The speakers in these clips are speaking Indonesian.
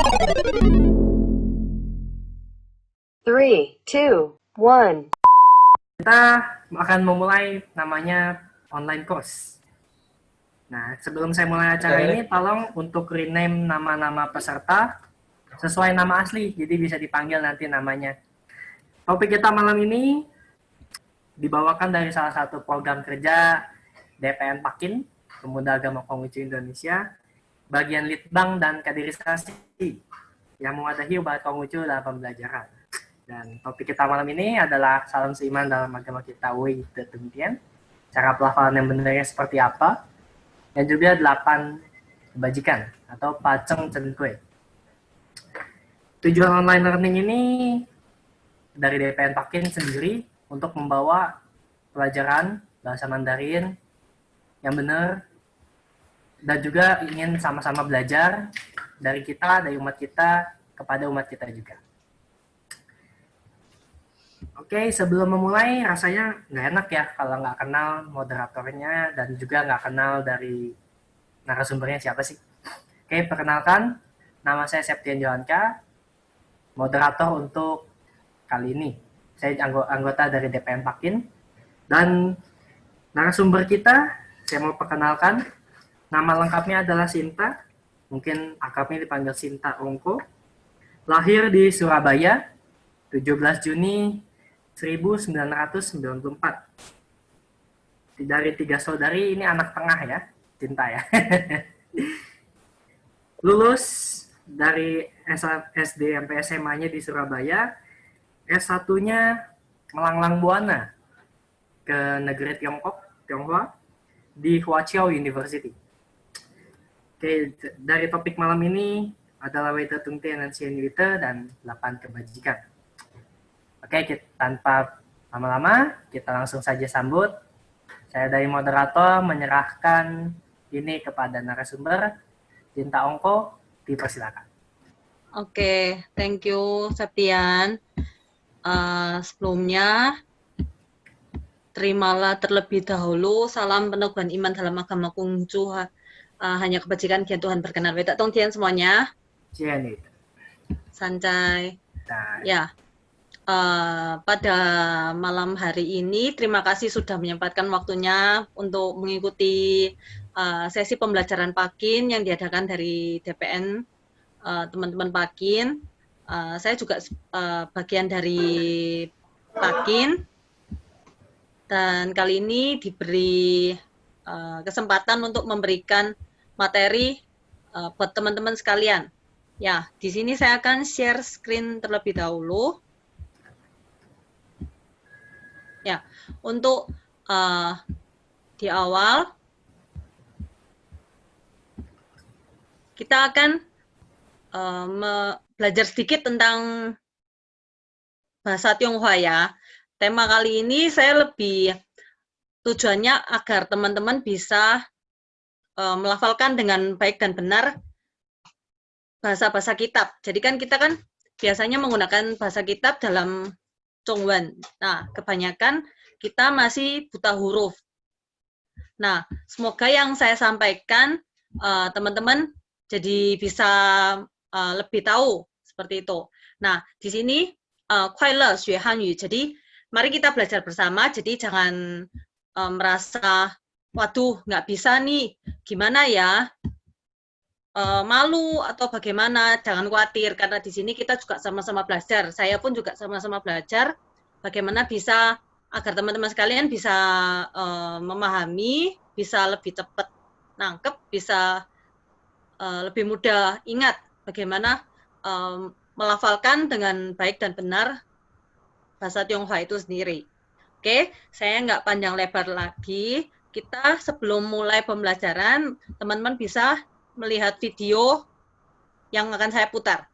3, 2, 1. Kita akan memulai namanya online course. Nah, sebelum saya mulai acara ini, tolong untuk rename nama-nama peserta sesuai nama asli, jadi bisa dipanggil nanti namanya. Topik kita malam ini dibawakan dari salah satu program kerja DPN Pakin, Pemuda Agama Konghucu Indonesia, bagian Litbang dan Kaderisasi, yang mewadahi umat Konghucu dalam pembelajaran. Dan topik kita malam ini adalah salam seiman dalam agama kita, Wei Tetungtian, cara pelafalan yang benarnya seperti apa, dan juga 8 kebajikan atau Paceng Cen Kue. Tujuan online learning ini dari DPN Pakin sendiri untuk membawa pelajaran bahasa Mandarin yang benar dan juga ingin sama-sama belajar dari kita, dari umat kita kepada umat kita juga. Oke, sebelum memulai rasanya nggak enak ya kalau nggak kenal moderatornya dan juga nggak kenal dari narasumbernya siapa sih. Oke, perkenalkan, nama saya Septian Johanka, moderator untuk kali ini. Saya anggota dari DPN Pakin, dan narasumber kita saya mau perkenalkan, nama lengkapnya adalah Sinta, mungkin akrabnya dipanggil Sinta Ongko, lahir di Surabaya, 17 Juni 1994. Dari 3 saudari, ini anak tengah ya, Cinta ya. Lulus dari SD sampai SMA-nya di Surabaya, S1-nya melanglang buana ke negeri Tionghoa di Huaqiao University. Oke, dari topik malam ini adalah Wei Tetungtian dan Xian Yuite dan 8 kebajikan. Oke, tanpa lama-lama, kita langsung saja sambut. Saya dari moderator menyerahkan ini kepada narasumber, Cinta Ongko, dipersilakan. Oke, thank you, Septian. Sebelumnya, terimalah terlebih dahulu salam peneguhan iman dalam agama Konghucu, hanya kebajikan kian Tuhan berkenan. Wei Tetungtian semuanya. Xian Yuite. Sancai. Nah, Ya. Pada malam hari ini, terima kasih sudah menyempatkan waktunya untuk mengikuti sesi pembelajaran Pakin yang diadakan dari DPN teman-teman Pakin. Saya juga bagian dari Pakin, dan kali ini diberi kesempatan untuk memberikan materi buat teman-teman sekalian. Ya, di sini saya akan share screen terlebih dahulu. Ya, untuk di awal kita akan belajar sedikit tentang bahasa Tionghoa ya. Tema kali ini saya lebih tujuannya agar teman-teman bisa melafalkan dengan baik dan benar bahasa-bahasa kitab. Jadi kan kita kan biasanya menggunakan bahasa kitab dalam Zhongwen. Nah, kebanyakan kita masih buta huruf. Nah, semoga yang saya sampaikan teman-teman jadi bisa lebih tahu seperti itu. Nah, di sini kuai le xue hanyu. Jadi, mari kita belajar bersama. Jadi jangan merasa waduh, nggak bisa nih. Gimana ya? Malu atau bagaimana, jangan khawatir karena di sini kita juga sama-sama belajar. Saya pun juga sama-sama belajar bagaimana bisa agar teman-teman sekalian bisa memahami, bisa lebih cepat nangkep, bisa lebih mudah ingat bagaimana melafalkan dengan baik dan benar bahasa Tionghoa itu sendiri. Oke, saya nggak panjang lebar lagi. Kita sebelum mulai pembelajaran, teman-teman bisa melihat video yang akan saya putar.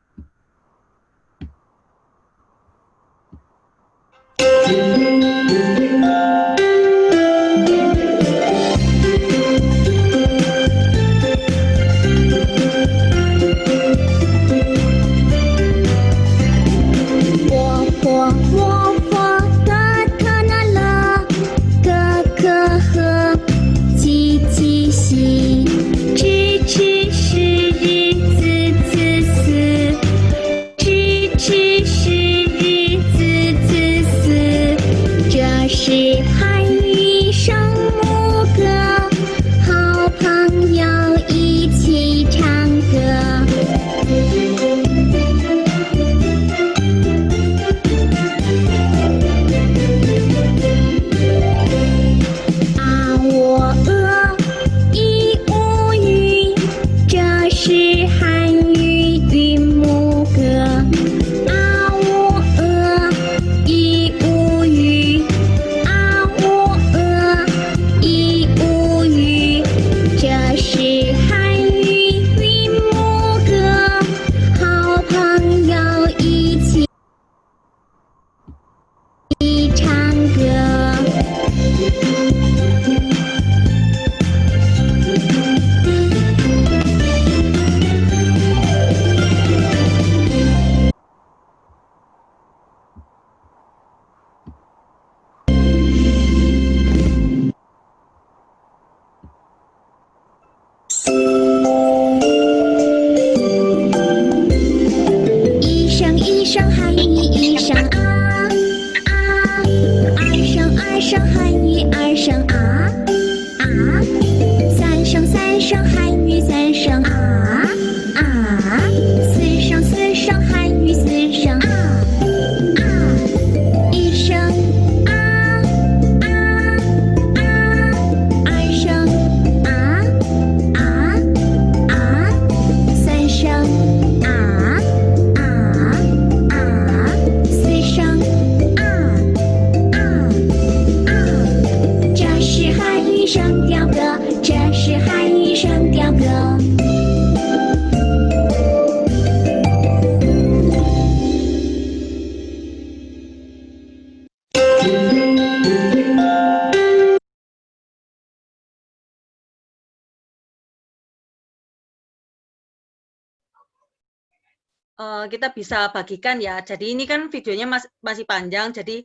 kita bisa bagikan ya. Jadi ini kan videonya masih panjang, jadi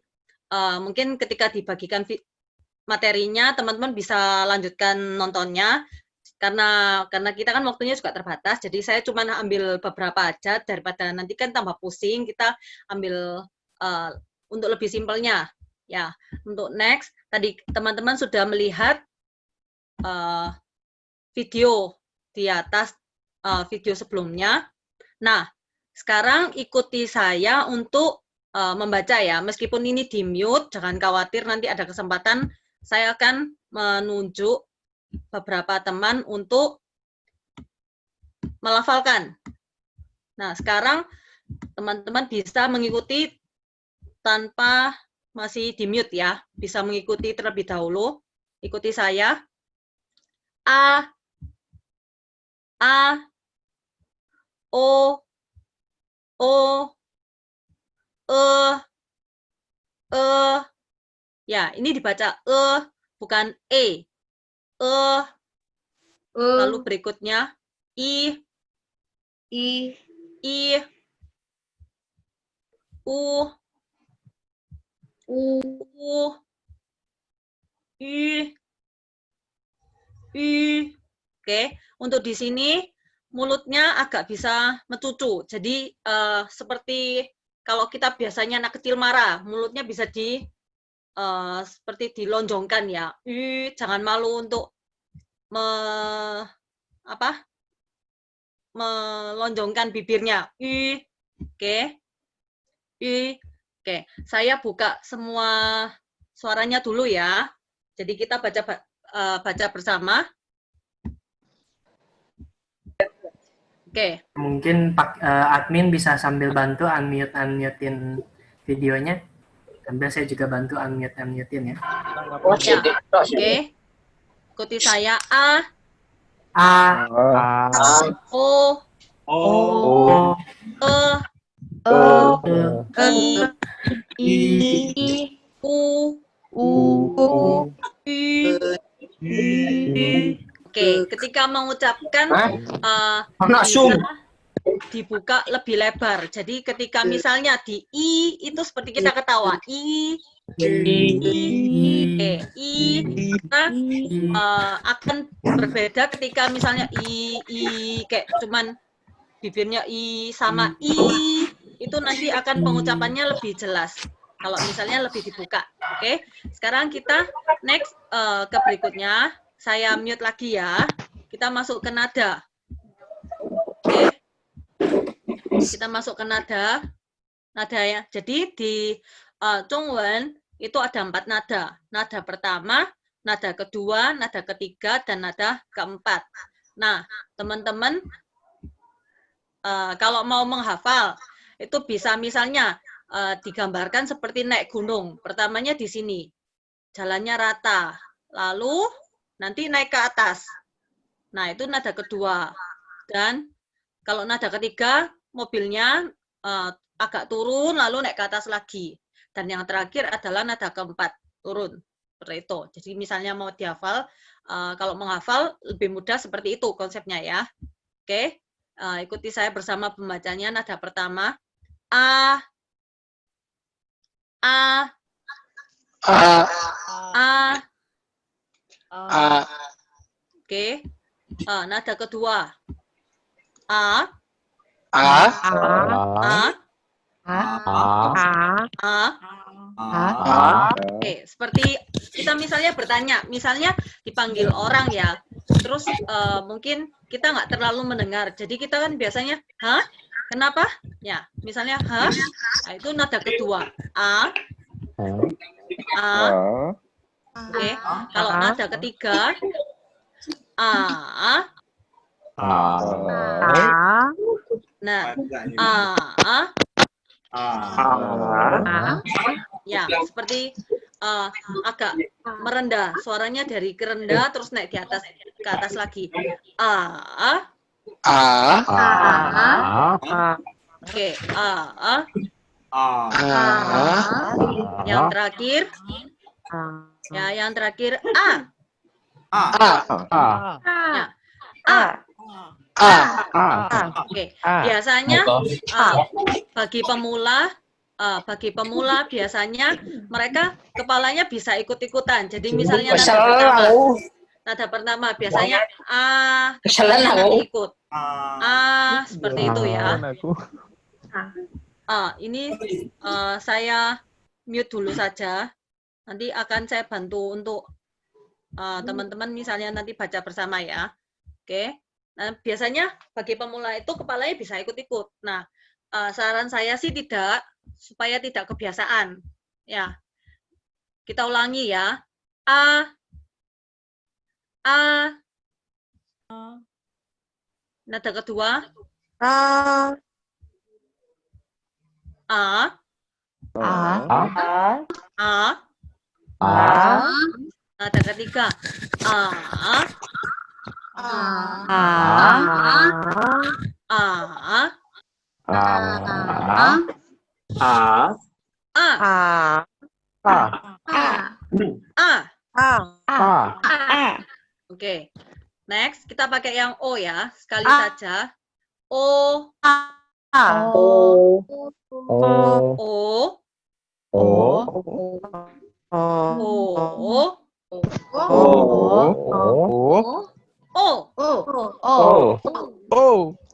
mungkin ketika dibagikan materinya, teman-teman bisa lanjutkan nontonnya. Karena kita kan waktunya juga terbatas, jadi saya cuma ambil beberapa aja daripada nanti kan tambah pusing. Kita ambil untuk lebih simpelnya. Ya, untuk next tadi teman-teman sudah melihat video di atas video sebelumnya. Nah, sekarang ikuti saya untuk membaca ya. Meskipun ini di mute, jangan khawatir, nanti ada kesempatan saya akan menunjuk beberapa teman untuk melafalkan. Nah, sekarang teman-teman bisa mengikuti tanpa masih di mute ya. Bisa mengikuti terlebih dahulu. Ikuti saya. A, O, E. Ya, ini dibaca bukan E. Lalu berikutnya I, U, I. Oke, untuk di sini mulutnya agak bisa mencucu. Jadi seperti kalau kita biasanya anak kecil marah, mulutnya bisa seperti dilonjongkan ya. Jangan malu untuk melonjongkan bibirnya. Oke. Oke, saya buka semua suaranya dulu ya. Jadi kita baca bersama. Oke. Mungkin admin bisa sambil bantu unmutein videonya. Sambil saya juga bantu unmutein ya. Ya. Oke. Ikuti saya. A, O, I, U, Oke, ketika mengucapkan bisa dibuka lebih lebar. Jadi ketika misalnya di I itu seperti kita ketawa. Akan berbeda ketika misalnya kayak cuman bibirnya sama itu nanti akan pengucapannya lebih jelas. Kalau misalnya lebih dibuka. Oke, sekarang kita next ke berikutnya. Saya mute lagi ya. Kita masuk ke nada. Oke. Kita masuk ke nada. Nada ya. Jadi di Zhongwen itu ada 4 nada. Nada pertama, nada kedua, nada ketiga, dan nada keempat. Nah, teman-teman kalau mau menghafal itu bisa misalnya digambarkan seperti naik gunung. Pertamanya di sini. Jalannya rata. Lalu nanti naik ke atas. Nah, itu nada kedua. Dan kalau nada ketiga, mobilnya agak turun, lalu naik ke atas lagi. Dan yang terakhir adalah nada keempat, turun. Seperti itu. Jadi misalnya mau dihafal, kalau menghafal lebih mudah seperti itu konsepnya ya. Oke, ikuti saya bersama pembacanya. Nada pertama, A, Oke. Nada kedua. A. Oke, seperti kita misalnya bertanya, misalnya dipanggil orang ya, terus mungkin kita nggak terlalu mendengar, jadi kita kan biasanya, hah? Kenapa? Ya, misalnya, hah? Nah, itu nada kedua. A. Oke, kalau nada ketiga, A. Nah, ya, seperti agak merendah, suaranya dari kerendah terus naik ke atas lagi. Oke, yang terakhir, ya, yang terakhir A. Ya, A. Oke. Biasanya bagi pemula biasanya mereka kepalanya bisa ikut-ikutan. Jadi misalnya nada pertama biasanya kepalanya nanti ikut. Seperti itu ya. Ini saya mute dulu saja. Nanti akan saya bantu untuk teman-teman misalnya nanti baca bersama ya. Oke. Nah, biasanya bagi pemula itu kepalanya bisa ikut-ikut. Nah, saran saya sih tidak, supaya tidak kebiasaan. Ya. Kita ulangi ya. Nada kedua. Nada ketiga. Oke. Next, kita pakai yang O ya, sekali saja. O.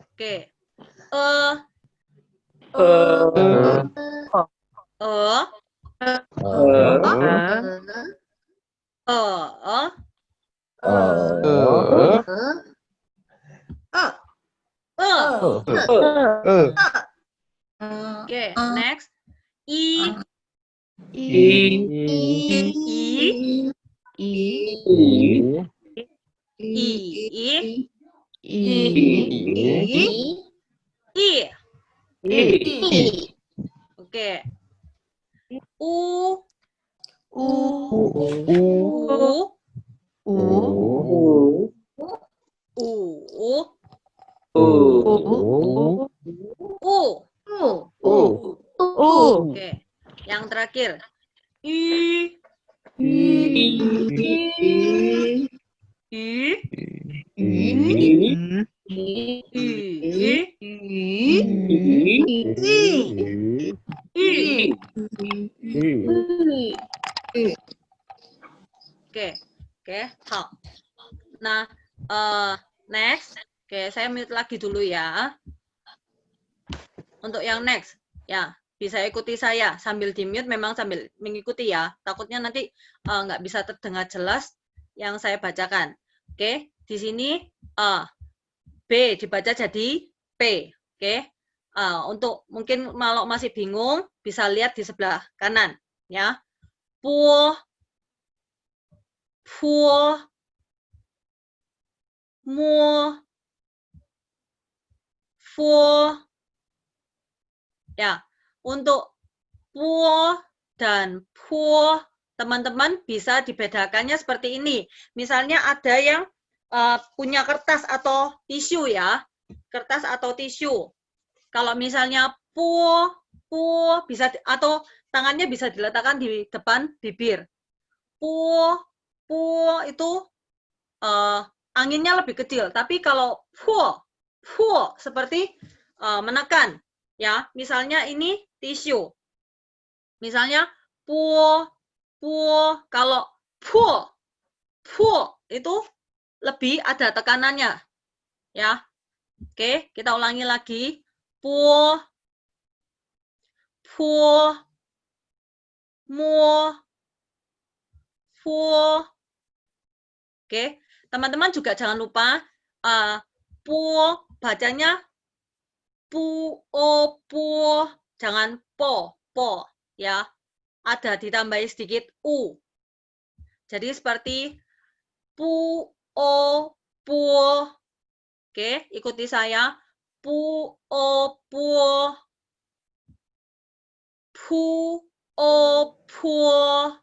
Oke. Oke, next. I. Oke. U. Oke. Yang terakhir. I. Oke, hao. Nah, next. Oke, saya mute lagi dulu ya. Untuk yang next, ya bisa ikuti saya sambil di mute, memang sambil mengikuti ya. Takutnya nanti nggak bisa terdengar jelas yang saya bacakan. Oke, di sini B dibaca jadi P. Oke, untuk mungkin kalau masih bingung bisa lihat di sebelah kanan ya. Puo, puo, muo, fuo. Ya, untuk puo dan puo teman-teman bisa dibedakannya seperti ini. Misalnya ada yang punya kertas atau tisu ya, kertas atau tisu. Kalau misalnya puo bisa atau tangannya bisa diletakkan di depan bibir. Puo itu anginnya lebih kecil. Tapi kalau puo seperti menekan. Ya, misalnya ini tisu. Misalnya puo, kalau puo itu lebih ada tekanannya. Ya. Oke, kita ulangi lagi. Puo, muo, fuo. Oke, teman-teman juga jangan lupa puo bacanya puo, jangan po ya. Ada ditambahi sedikit u. Jadi seperti puo. Oke, ikuti saya. Puo. Puo. Muo. Fuo.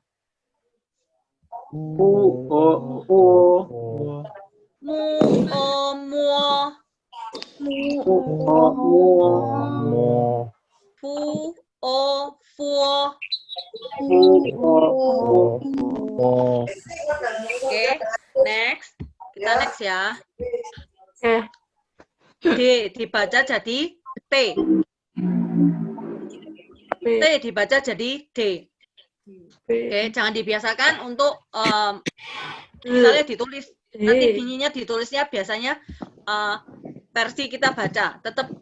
Oke, next. Kita next ya. D dibaca jadi T. T dibaca jadi D. Oke, jangan dibiasakan untuk misalnya ditulis, nanti bunyinya ditulisnya biasanya versi kita baca. Tetap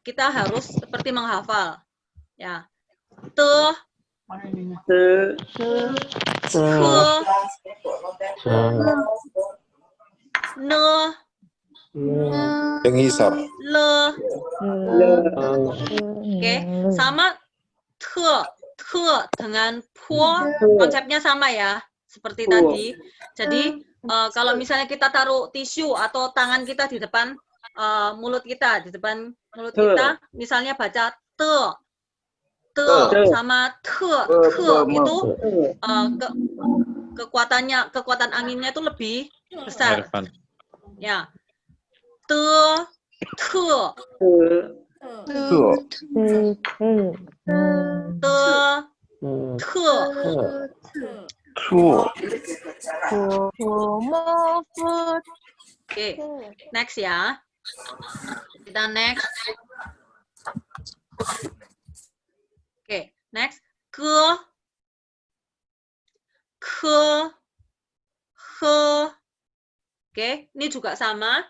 kita harus seperti menghafal. Ya. Te, ke, ne, Penghisap. le. Oke, sama te dengan po konsepnya sama ya, seperti tadi. Jadi kalau misalnya kita taruh tisu atau tangan kita di depan mulut kita, misalnya baca te sama itu kekuatan anginnya itu lebih besar. Ya. Te, Oke, next ya. Kita next. Oke, next. Ke, he. Oke, ini juga sama.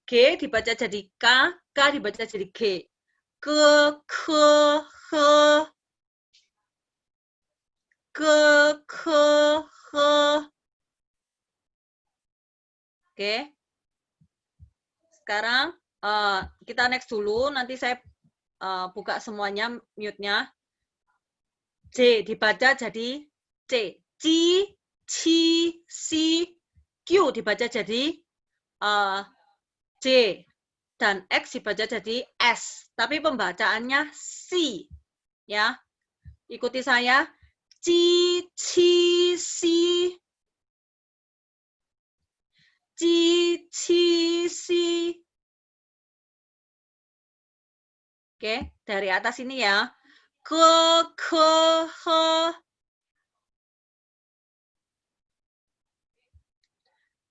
G dibaca jadi K, K dibaca jadi G. Ke, he. Ke, he. Oke. Sekarang kita next dulu, nanti saya buka semuanya mute-nya. J dibaca jadi C. Ci, ci, si. Q dibaca jadi J. Dan X dibaca jadi S. Tapi pembacaannya C. Ya. Ikuti saya. Ci, ci, si. Ci, ci, si. Oke, dari atas ini ya. Ke, he.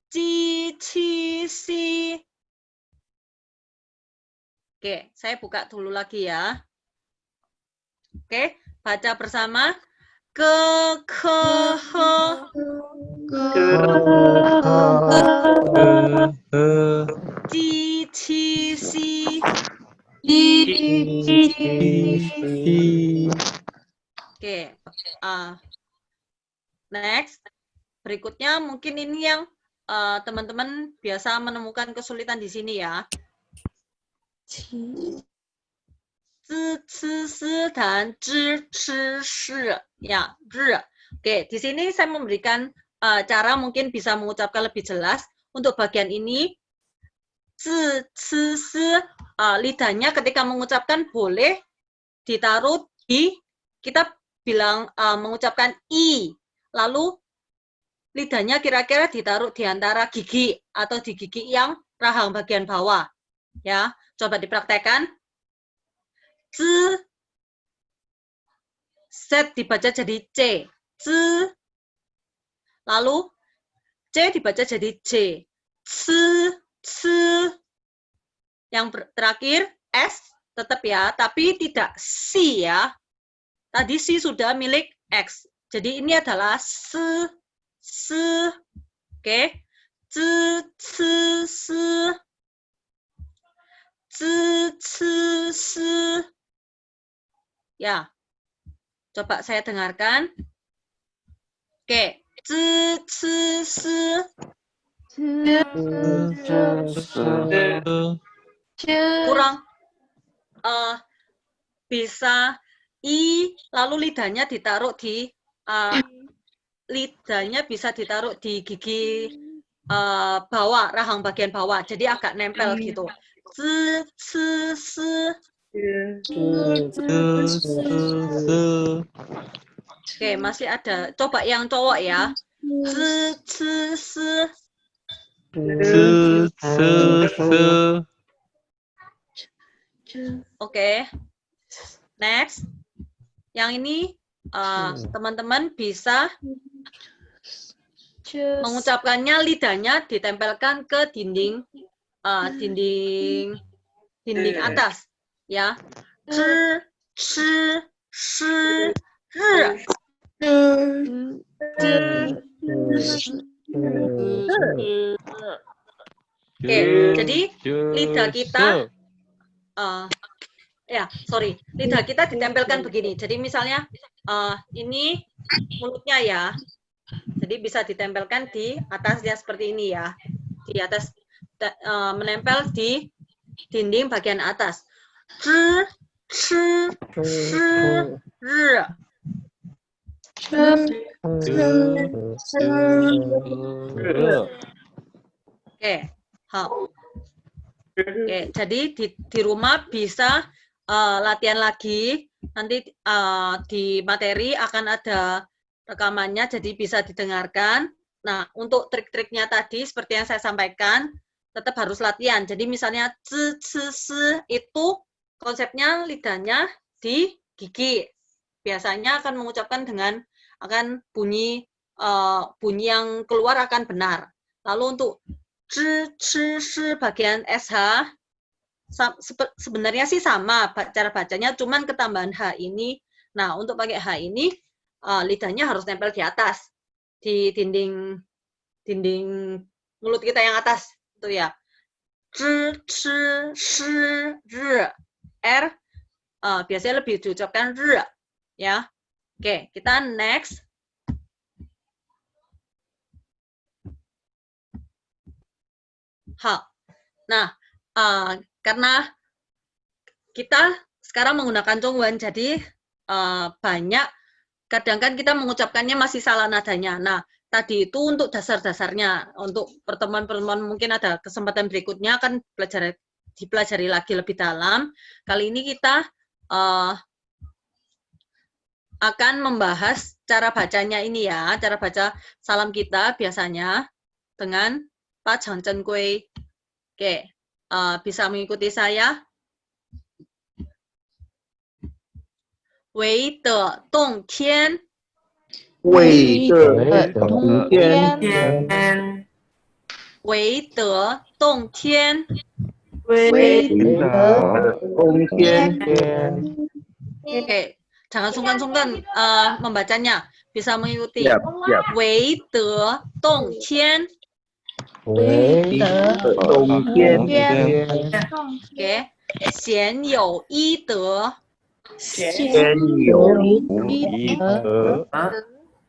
Ci, ci, si. Oke, saya buka dulu lagi ya. Oke, baca bersama. Ke, he. Ci, ci, si. Oke, next. Berikutnya mungkin ini yang teman-teman biasa menemukan kesulitan di sini ya. Z, c, s, dan z, c, shi. Ya, z. Oke, di sini saya memberikan cara mungkin bisa mengucapkan lebih jelas. Untuk bagian ini, z, c, s, lidahnya ketika mengucapkan boleh ditaruh di, kita bilang mengucapkan I, lalu lidahnya kira-kira ditaruh di antara gigi atau di gigi yang rahang bagian bawah. Ya, coba dipraktekkan. Z, Z dibaca jadi C. Z. Lalu C dibaca jadi J. C, C. Yang terakhir S tetap ya, tapi tidak C ya. Tadi C sudah milik X. Jadi ini adalah S. Oke. Z, C, S. Z, C, S. Ya. Coba saya dengarkan. Oke. Z, C, S. Kurang bisa I, lalu lidahnya ditaruh di gigi bawah, rahang bagian bawah. Jadi agak nempel gitu. Z, C, S. Oke, masih ada. Coba yang cowok ya. Z, C, S. Oke. Next. Yang ini teman-teman bisa mengucapkannya lidahnya ditempelkan ke dinding dinding atas, ya. Zhi, shi, shi, ri. Oke, jadi lidah kita, lidah kita ditempelkan begini. Jadi misalnya ini mulutnya ya, jadi bisa ditempelkan di atasnya seperti ini ya, di atas menempel di dinding bagian atas. Zhi, shi, shi, ri. Oke, Oke, jadi di rumah bisa latihan lagi. Nanti di materi akan ada rekamannya, jadi bisa didengarkan. Nah, untuk trik-triknya tadi seperti yang saya sampaikan, tetap harus latihan. Jadi misalnya c, c, s itu konsepnya lidahnya di gigi. Biasanya akan mengucapkan dengan akan bunyi yang keluar akan benar. Lalu untuk c, c, s bagian sh sebenarnya sih sama cara bacanya, cuman ketambahan h ini. Nah, untuk pakai h ini lidahnya harus nempel di atas, di dinding mulut kita yang atas itu ya. Z, c, sh, r, r biasanya lebih diucapkan r ya. Oke, kita next. Nah, karena kita sekarang menggunakan Zhongwen, jadi banyak kadang kan kita mengucapkannya masih salah nadanya. Nah, tadi itu untuk dasar-dasarnya. Untuk pertemuan-pertemuan mungkin ada kesempatan berikutnya akan dipelajari lagi lebih dalam. Kali ini kita akan membahas cara bacanya ini ya, cara baca salam kita biasanya dengan Pak Chang Zhen Gui. Oke, bisa mengikuti saya. Wei de dong tian. Wei de dong tian. Wei de dong tian. Wei de dong tian. Oke, jangan sungkan-sungkan membacanya. Bisa mengikuti. Siap, siap. Wei de dong tian. Wei de dong tian. Oke. Xian you yi de. Xian you yi de.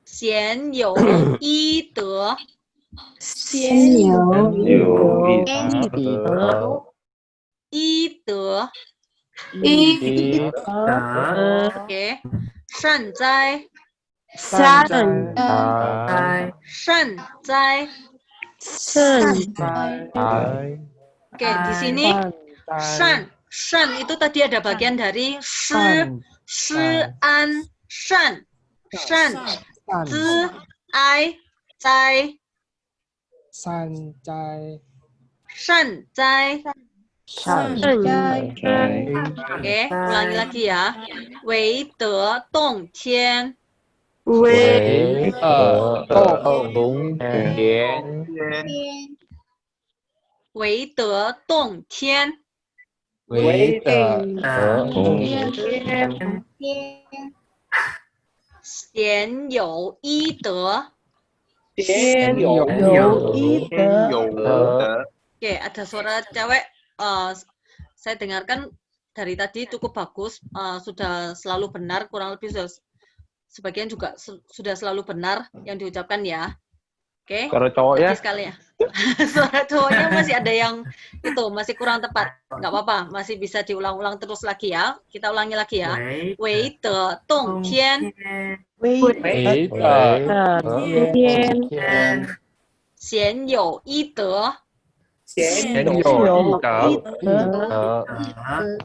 Xian you yi de. Yi de. Oke. Shan zai. Shan zai. Oke, di sini shan itu tadi ada bagian dari shi an shan zi ai zai shan zai. Oke, ulangi lagi ya. Wei de dong tian. Wei de dong tian. Wei de dong tian. Wei de dong tian. Xian you yi de. Xian you yi de. Oke, ada suara cewek. Saya dengarkan dari tadi cukup bagus. Sudah selalu benar, kurang lebih sebagian juga sudah selalu benar yang diucapkan ya. Oke. Suara cowok ya? Sekali ya. Suara cowoknya masih ada yang itu masih kurang tepat. Nggak apa-apa, masih bisa diulang-ulang terus lagi ya. Kita ulangi lagi ya. Wei de dong tian. Wei de dong tian. Xian you yi de. Xian you yi de.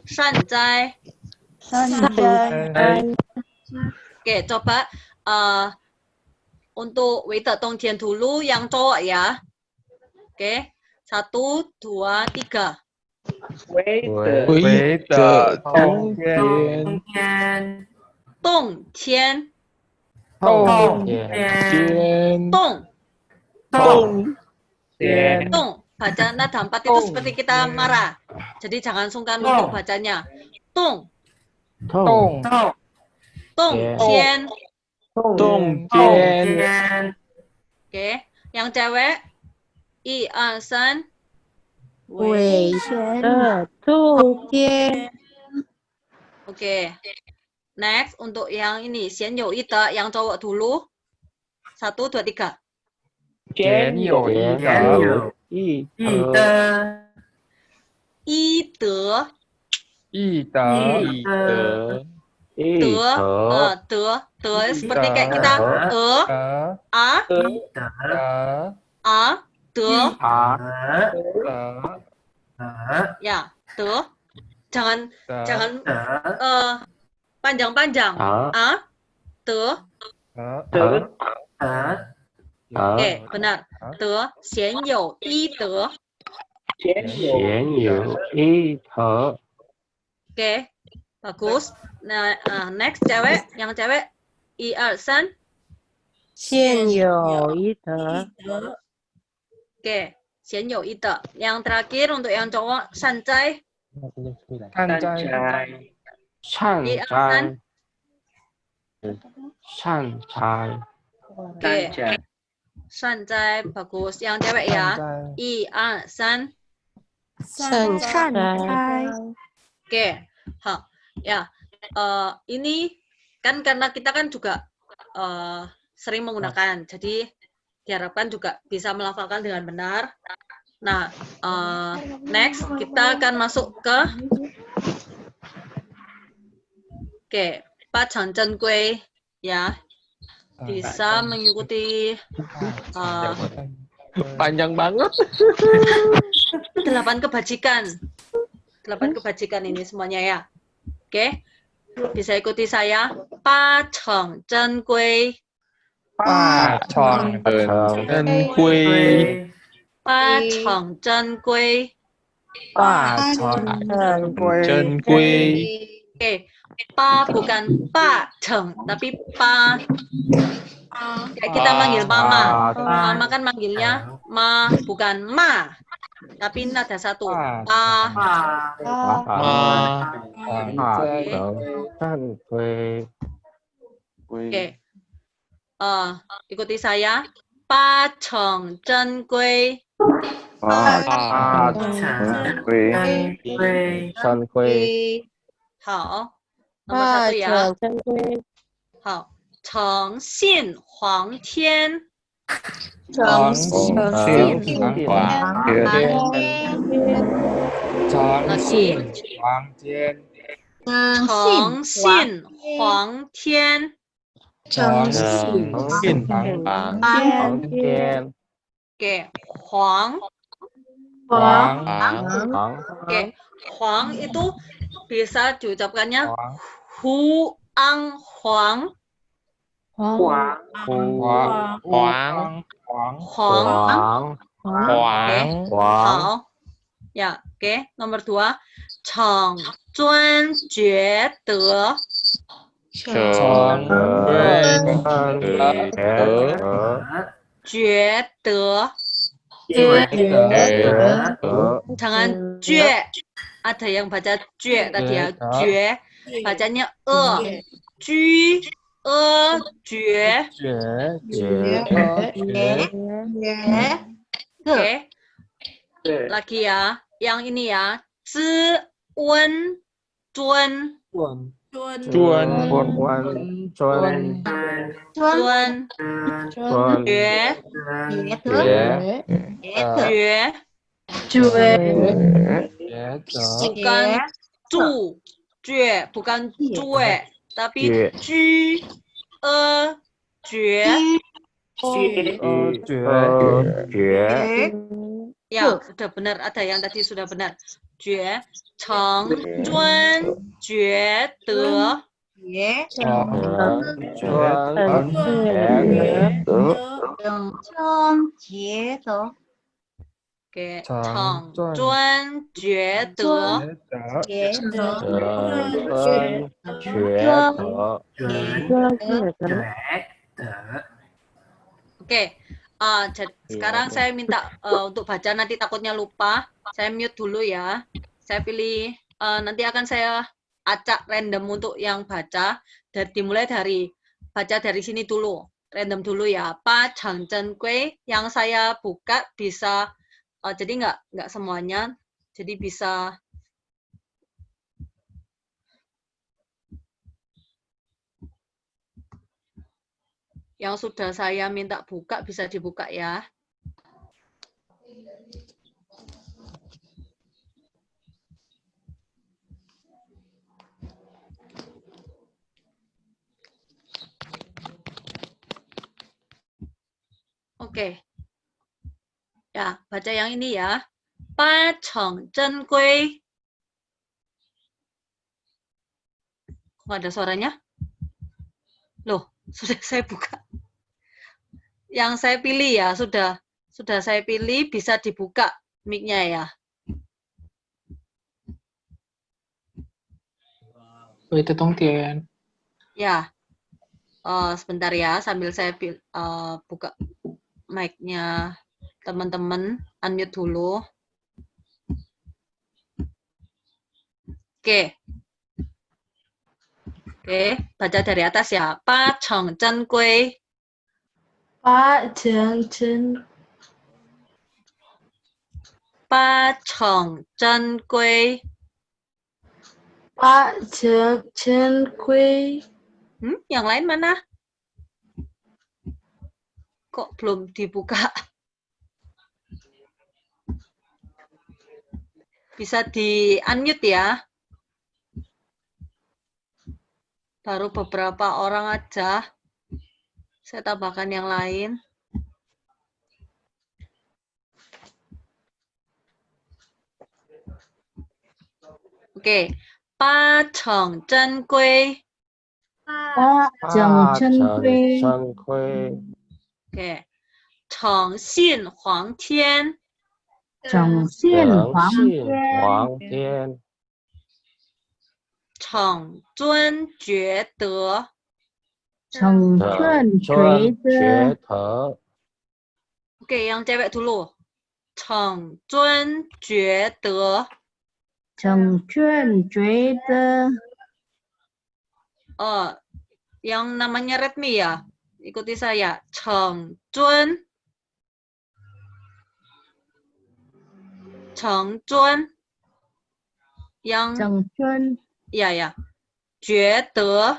Shan zai. Oke, coba untuk Wei de dong tian dulu yang cowok ya. Oke, 1, 2, 3. Wei de dong tian. Dong tian. Dong tian. Dong. Dong tian. Dong. baca nada 4 itu seperti kita marah. Jadi jangan sungkan untuk bacanya. Tung, Tong. tung, tian. Tong. Tian. Oke. Yang cewek. 1 2 3. 伟的中间， Oke. Next untuk yang ini, xian you ita, yang cowok dulu. 1 2 3. 前有一德，一的。一德，一德，de seperti kayak kita a, de, ya, de. Jangan panjang-panjang. A, de. Oke, benar. De, xian you yi de. Oke, bagus. Nah, next cewek, yang cewek 1 2 3. 现有一德， Oke, xian you yi de. Yang terakhir untuk yang cowok sancai 看在善 1 2 3. 哉， Oke. Sancai bagus. Yang cewek ya. 1 2 3. 善哉， Oke. Ha. Ya. Ini kan karena kita kan juga sering menggunakan. Jadi diharapkan juga bisa melafalkan dengan benar. Nah, next kita akan masuk ke Pak Chang Zhen Gui ya. Bisa mengikuti panjang banget. 8 kebajikan. 8 kebajikan ini semuanya ya. Oke. Bisa ikuti saya. Pak Cheng Zhen Gui. 大床真龟， Pak Cheng Zhen Gui. 大床真龟， Oke. Pa bukan Pak Cheng, tapi Pa. Kayak kita manggil mama. Mama kan manggilnya Ma, bukan Ma. Tapi nada 1. Pa. Oke. Ikuti saya. Pa Cheng Zhen Gui. 好。nomor 1 ya. 真龟，好。诚信黄天。长信房间，诚信黄天。长信房间， Oke, Huang. Oke, Huang itu bisa diucapkannya Huang Huang. Huang. Hao. Ya, oke. Nomor 2. Cheng Zhuan Jue De. Jue De. Jangan jue. Ada yang baca jue tadi ya. Jue. Bacanya Ju. Jue. Oke. Lagi ya. Yang ini ya. Zi wen zun. Zun. Jue. Bukan zu. Jue. Bukan jue. Tapi ju. Jue. Ya, sudah benar. Ada yang tadi sudah benar. Jue. Cheng Zhuan Jue De. Oke, Cheng Zhuan Jue De. Oke, Sekarang saya minta untuk baca, nanti takutnya lupa. Saya mute dulu ya. Saya pilih, nanti akan saya acak random untuk yang baca. Dimulai dari, baca dari sini dulu. Random dulu ya. Pa Chang Zhen Gui. Yang saya buka bisa, jadi nggak semuanya. Jadi bisa, yang sudah saya minta buka bisa dibuka ya. Oke. Ya, baca yang ini ya. Pa Cheng Zhen Gui. Kok ada suaranya? Loh, sudah saya buka. Yang saya pilih ya, sudah saya pilih, bisa dibuka mic-nya ya. 喂，的东点， Ya. Sebentar ya, sambil saya buka mic-nya teman-teman, unmute dulu. Oke. Oke, baca dari atas ya. Pa Cheng Zhen Gui. Pa Cheng Zhen Pa Cheng Zhen Gui. Pa Cheng Zhen Gui. Yang lain mana? Kok belum dibuka? Bisa di-unmute ya. Baru beberapa orang aja. Saya tambahkan yang lain. Oke. Pa Cheng Zhen Gui. Pa Cheng Zhen Gui. 真亏， Oke. Cheng Xin Huang Tian. Cheng 诚 Xin 信 Huang Tian. 皇天， Cheng Zun Jue De. Cheng 诚 Zun Jue 尊 De. 觉德， Oke, yang cewek dulu. Cheng Zun Jue De. Cheng Zun Jue De. Yang namanya Redmi ya. Ikuti saya. Cheng Zun. Cheng Zun. Yang Cheng Zun ya. Jue De.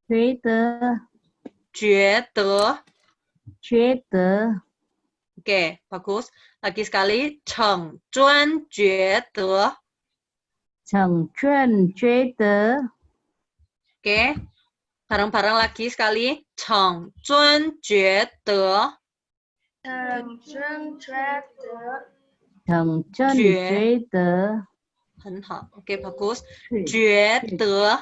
Jue De. Jue De. Jue De. Oke, bagus. Lagi sekali. Cheng Zun Jue De. Cheng Zun Jue De. Oke. Bareng-bareng lagi sekali. Cheng Zun Jue De. Cheng Zun Jue De. 很好. Oke, bagus. Jue De.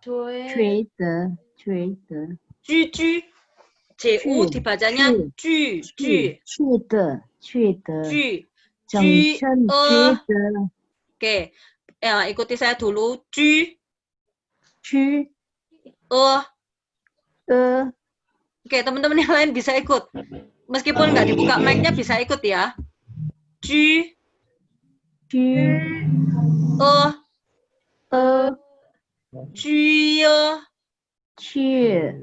Jue De. Jue De. Ju. Ju dibacanya Ju. Ju. Jue De. Jue De. Ju. Cheng Zun Jue De. Oke. Ya, ikuti saya dulu. Ju. Ju. Oke, teman-teman yang lain bisa ikut. Meskipun nggak dibuka mic-nya bisa ikut ya. Ju. Ju. Ju. Jue.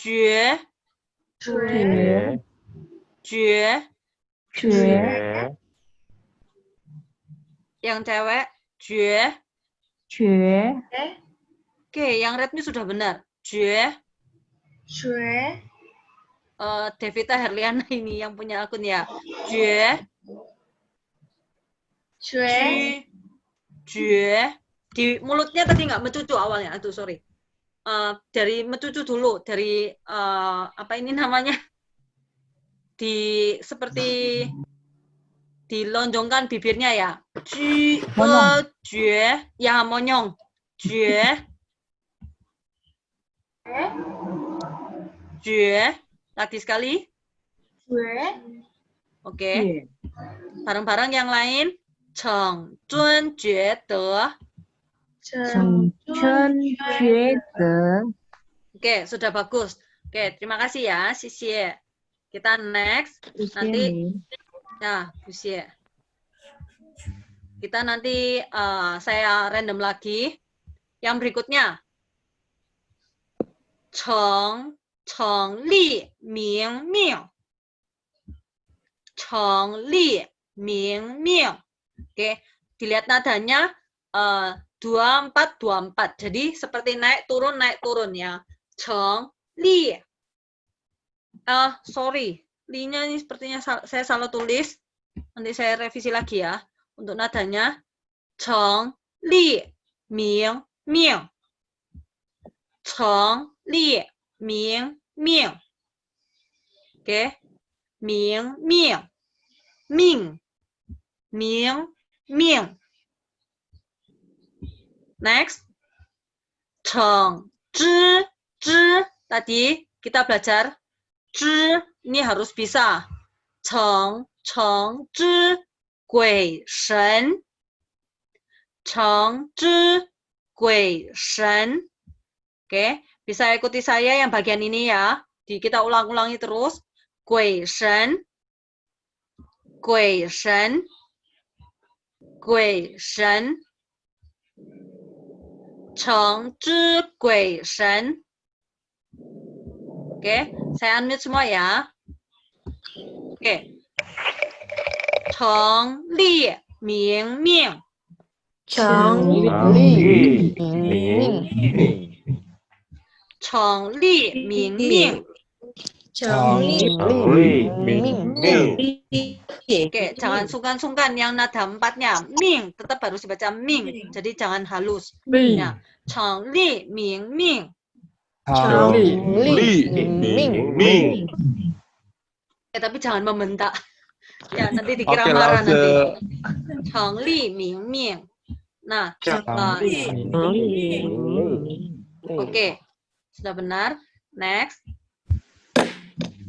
Jue. 觉 Jue. 觉 Yang cewek. Jue. Jue. Oke, yang Redmi sudah benar. Jue. Devita Herliana ini yang punya akun ya. Jue. Jue. Di mulutnya tadi nggak mencucu awalnya. Aduh, sorry. Dari mencucu dulu. Dari, apa ini namanya? Seperti dilonjongkan bibirnya ya. Jue. Ya, monyong. Jue. Jue. Lagi sekali. Oke. Bareng-bareng yang lain. Cheng Zun Jue De. Cheng Zun Jue De. Oke, sudah bagus. Oke, terima kasih ya. Xie. Kita next. 不先 Nanti 明 ya, Busie. Kita nanti saya random lagi. Yang berikutnya. Cheng li ming ming. Cheng li ming ming. Oke, dilihat nadanya 2424. Jadi seperti naik turun ya. Cheng li. Sorry, li-nya ini sepertinya saya salah tulis. Nanti saya revisi lagi ya. Untuk nadanya Cheng li ming ming. Cheng li ming ming. Oke. Ming ming. Ming. Ming ming. Next. Cheng zhi. Tadi kita belajar zhi ini harus bisa. Cheng zhi gui shen. Cheng zhi gui shen. Oke, bisa ikuti saya yang bagian ini ya. Kita ulang-ulangi terus. Gui shen. Gui shen. Gui shen. Cheng zhi gui shen. Oke, saya unmute semua ya. Oke. Cheng li ming ming. Cheng li ming Cheng li ming ming. Oke, jangan sungkan-sungkan yang nada empatnya. Ming tetap harus dibaca ming. Jadi jangan halus. Ya. Cheng li ming ming. Ming. Tapi jangan membentak. Ya, nanti dikira Oke, marah langsung. nanti. Cheng li ming ming. Nah, oke. Sudah benar. Next.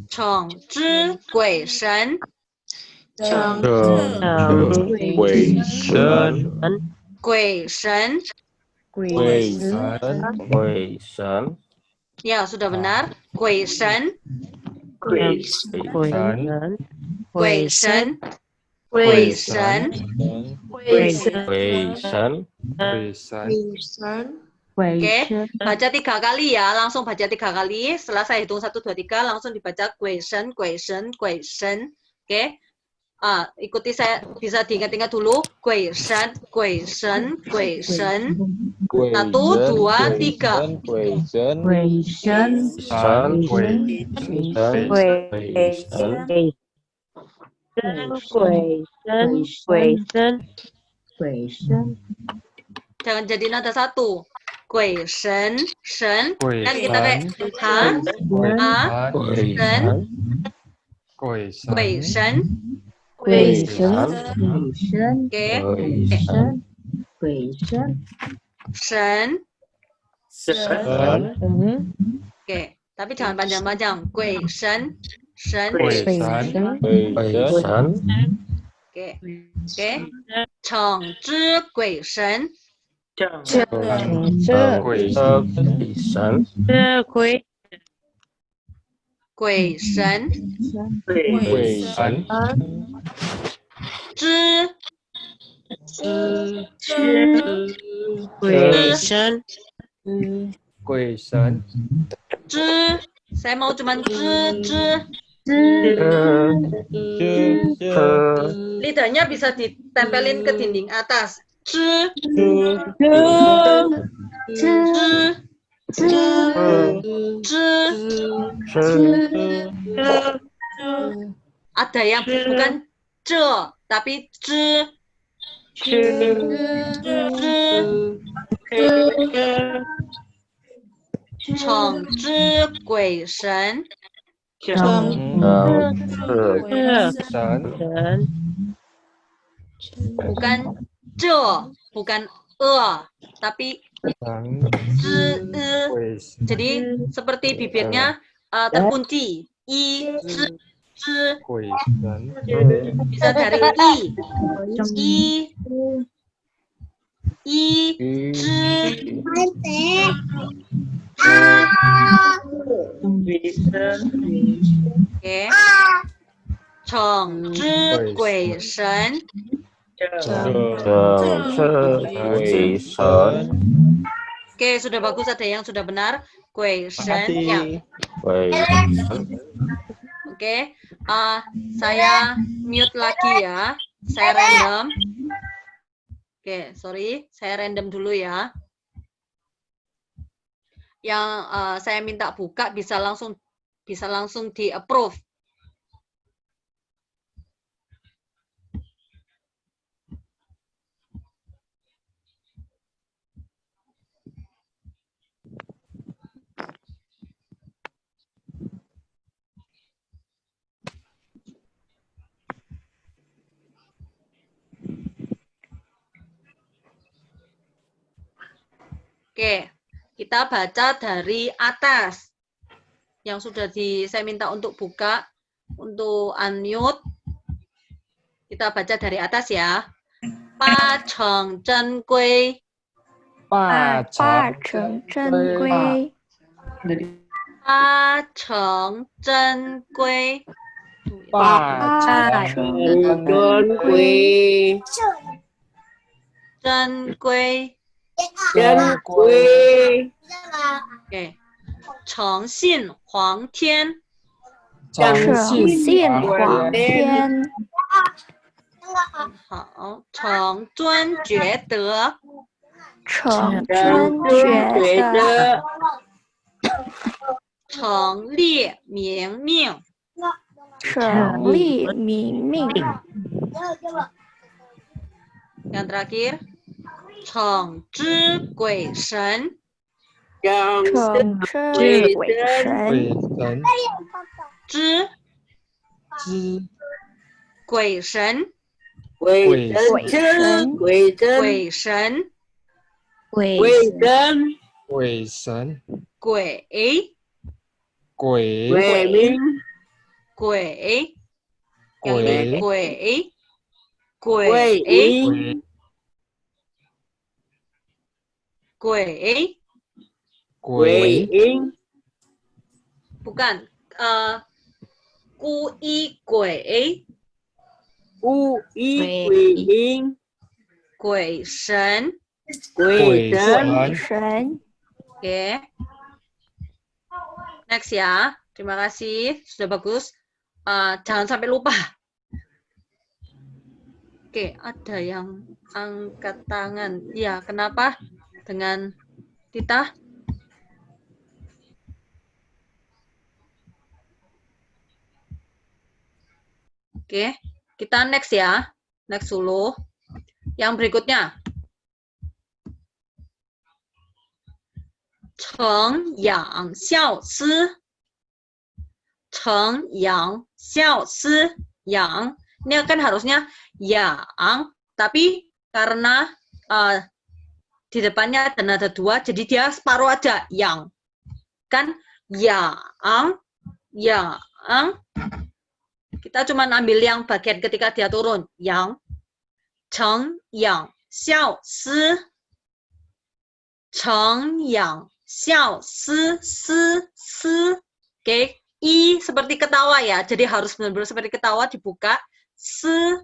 Cheng zhi gui shen. Gui shen. Ya, sudah benar. Gui shen. Gui shen. Gui shen. Oke, baca 3 kali ya. Langsung baca 3 kali. Setelah saya hitung 1, 2, 3, langsung dibaca gui shen, gui shen, gui shen. Oke. Ikuti saya, bisa diingat-ingat dulu. Gui shen, gui shen, gui shen. 1, 2, 3. 鬼神鬼神 Jangan jadi nada satu. Gui shen, shen. Kan kita kayak ha, a, shen. Gui shen. 鬼神 Oke. 鬼神 Shen. Oke. Tapi jangan panjang-panjang. Gui shen, shen. Oke. Oke. Cheng zhi gui shen. Gui shen. Zhi. Zhi. Saya mau cuman zhi. Lidahnya bisa ditempelin ke dinding atas. Zhi. Ada yang bukan ce, tapi zhi. Cheng zhi gui shen. Bukan ce, bukan tapi zhi. Jadi seperti bibirnya terkunci. I, zhi. Bisa dari I, zhi. Oke. 城之鬼神。鬼神 Oke, sudah bagus, ada yang sudah benar. Gui Shen. Ya.鬼神 Oke, saya mute lagi ya. Saya random. Oke, sorry, saya random dulu ya. Yang saya minta buka bisa langsung di approve. Oke, kita baca dari atas. Yang sudah saya minta untuk buka, untuk unmute. Kita baca dari atas ya. Ba cheng zhen gui. 霸霸成成真规，八成真规，霸八成成真规，真规。真规， Oke. 诚信皇天，诚诚信皇皇天，好。诚遵厥德，诚遵厥德，诚立明命，诚立明命。 Yang terakhir, 诚知鬼神，诚知鬼神，鬼神知之鬼神，鬼鬼神，鬼神，鬼神，鬼神鬼鬼鬼，鬼 yang ini鬼鬼。 鬼 Bukan, 孤一鬼鬼神。鬼神神。 Oke. Next ya. Terima kasih, sudah bagus. Jangan sampai lupa. Oke, ada yang angkat tangan. Ya, kenapa? Dengan Tita? Oke, kita next ya. Next dulu. Yang berikutnya. Cheng yang xiao si. Cheng yang xiao si. Yang. Ini kan harusnya yang. Tapi karena di depannya dan ada dua, jadi dia separuh aja. Yang. Kan yang. Kita cuma ambil yang bagian ketika dia turun. Yang. Cheng yang xiao si. Cheng yang xiao si. Oke. I seperti ketawa ya. Jadi harus benar-benar seperti ketawa dibuka. Si.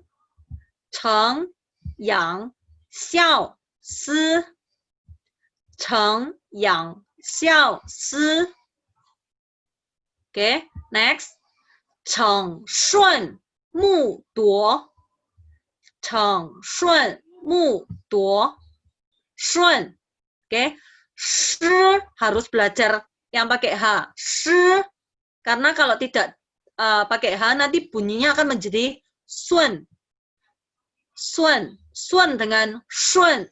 Cheng yang xiao si. Cheng yang xiao si. Oke. Next. Cheng shun mu duo. Cheng shun mu duo. Shun. Oke. Shi harus belajar yang pakai H. Shi. Karena kalau tidak pakai H nanti bunyinya akan menjadi sun. Sun. Sun dengan shun.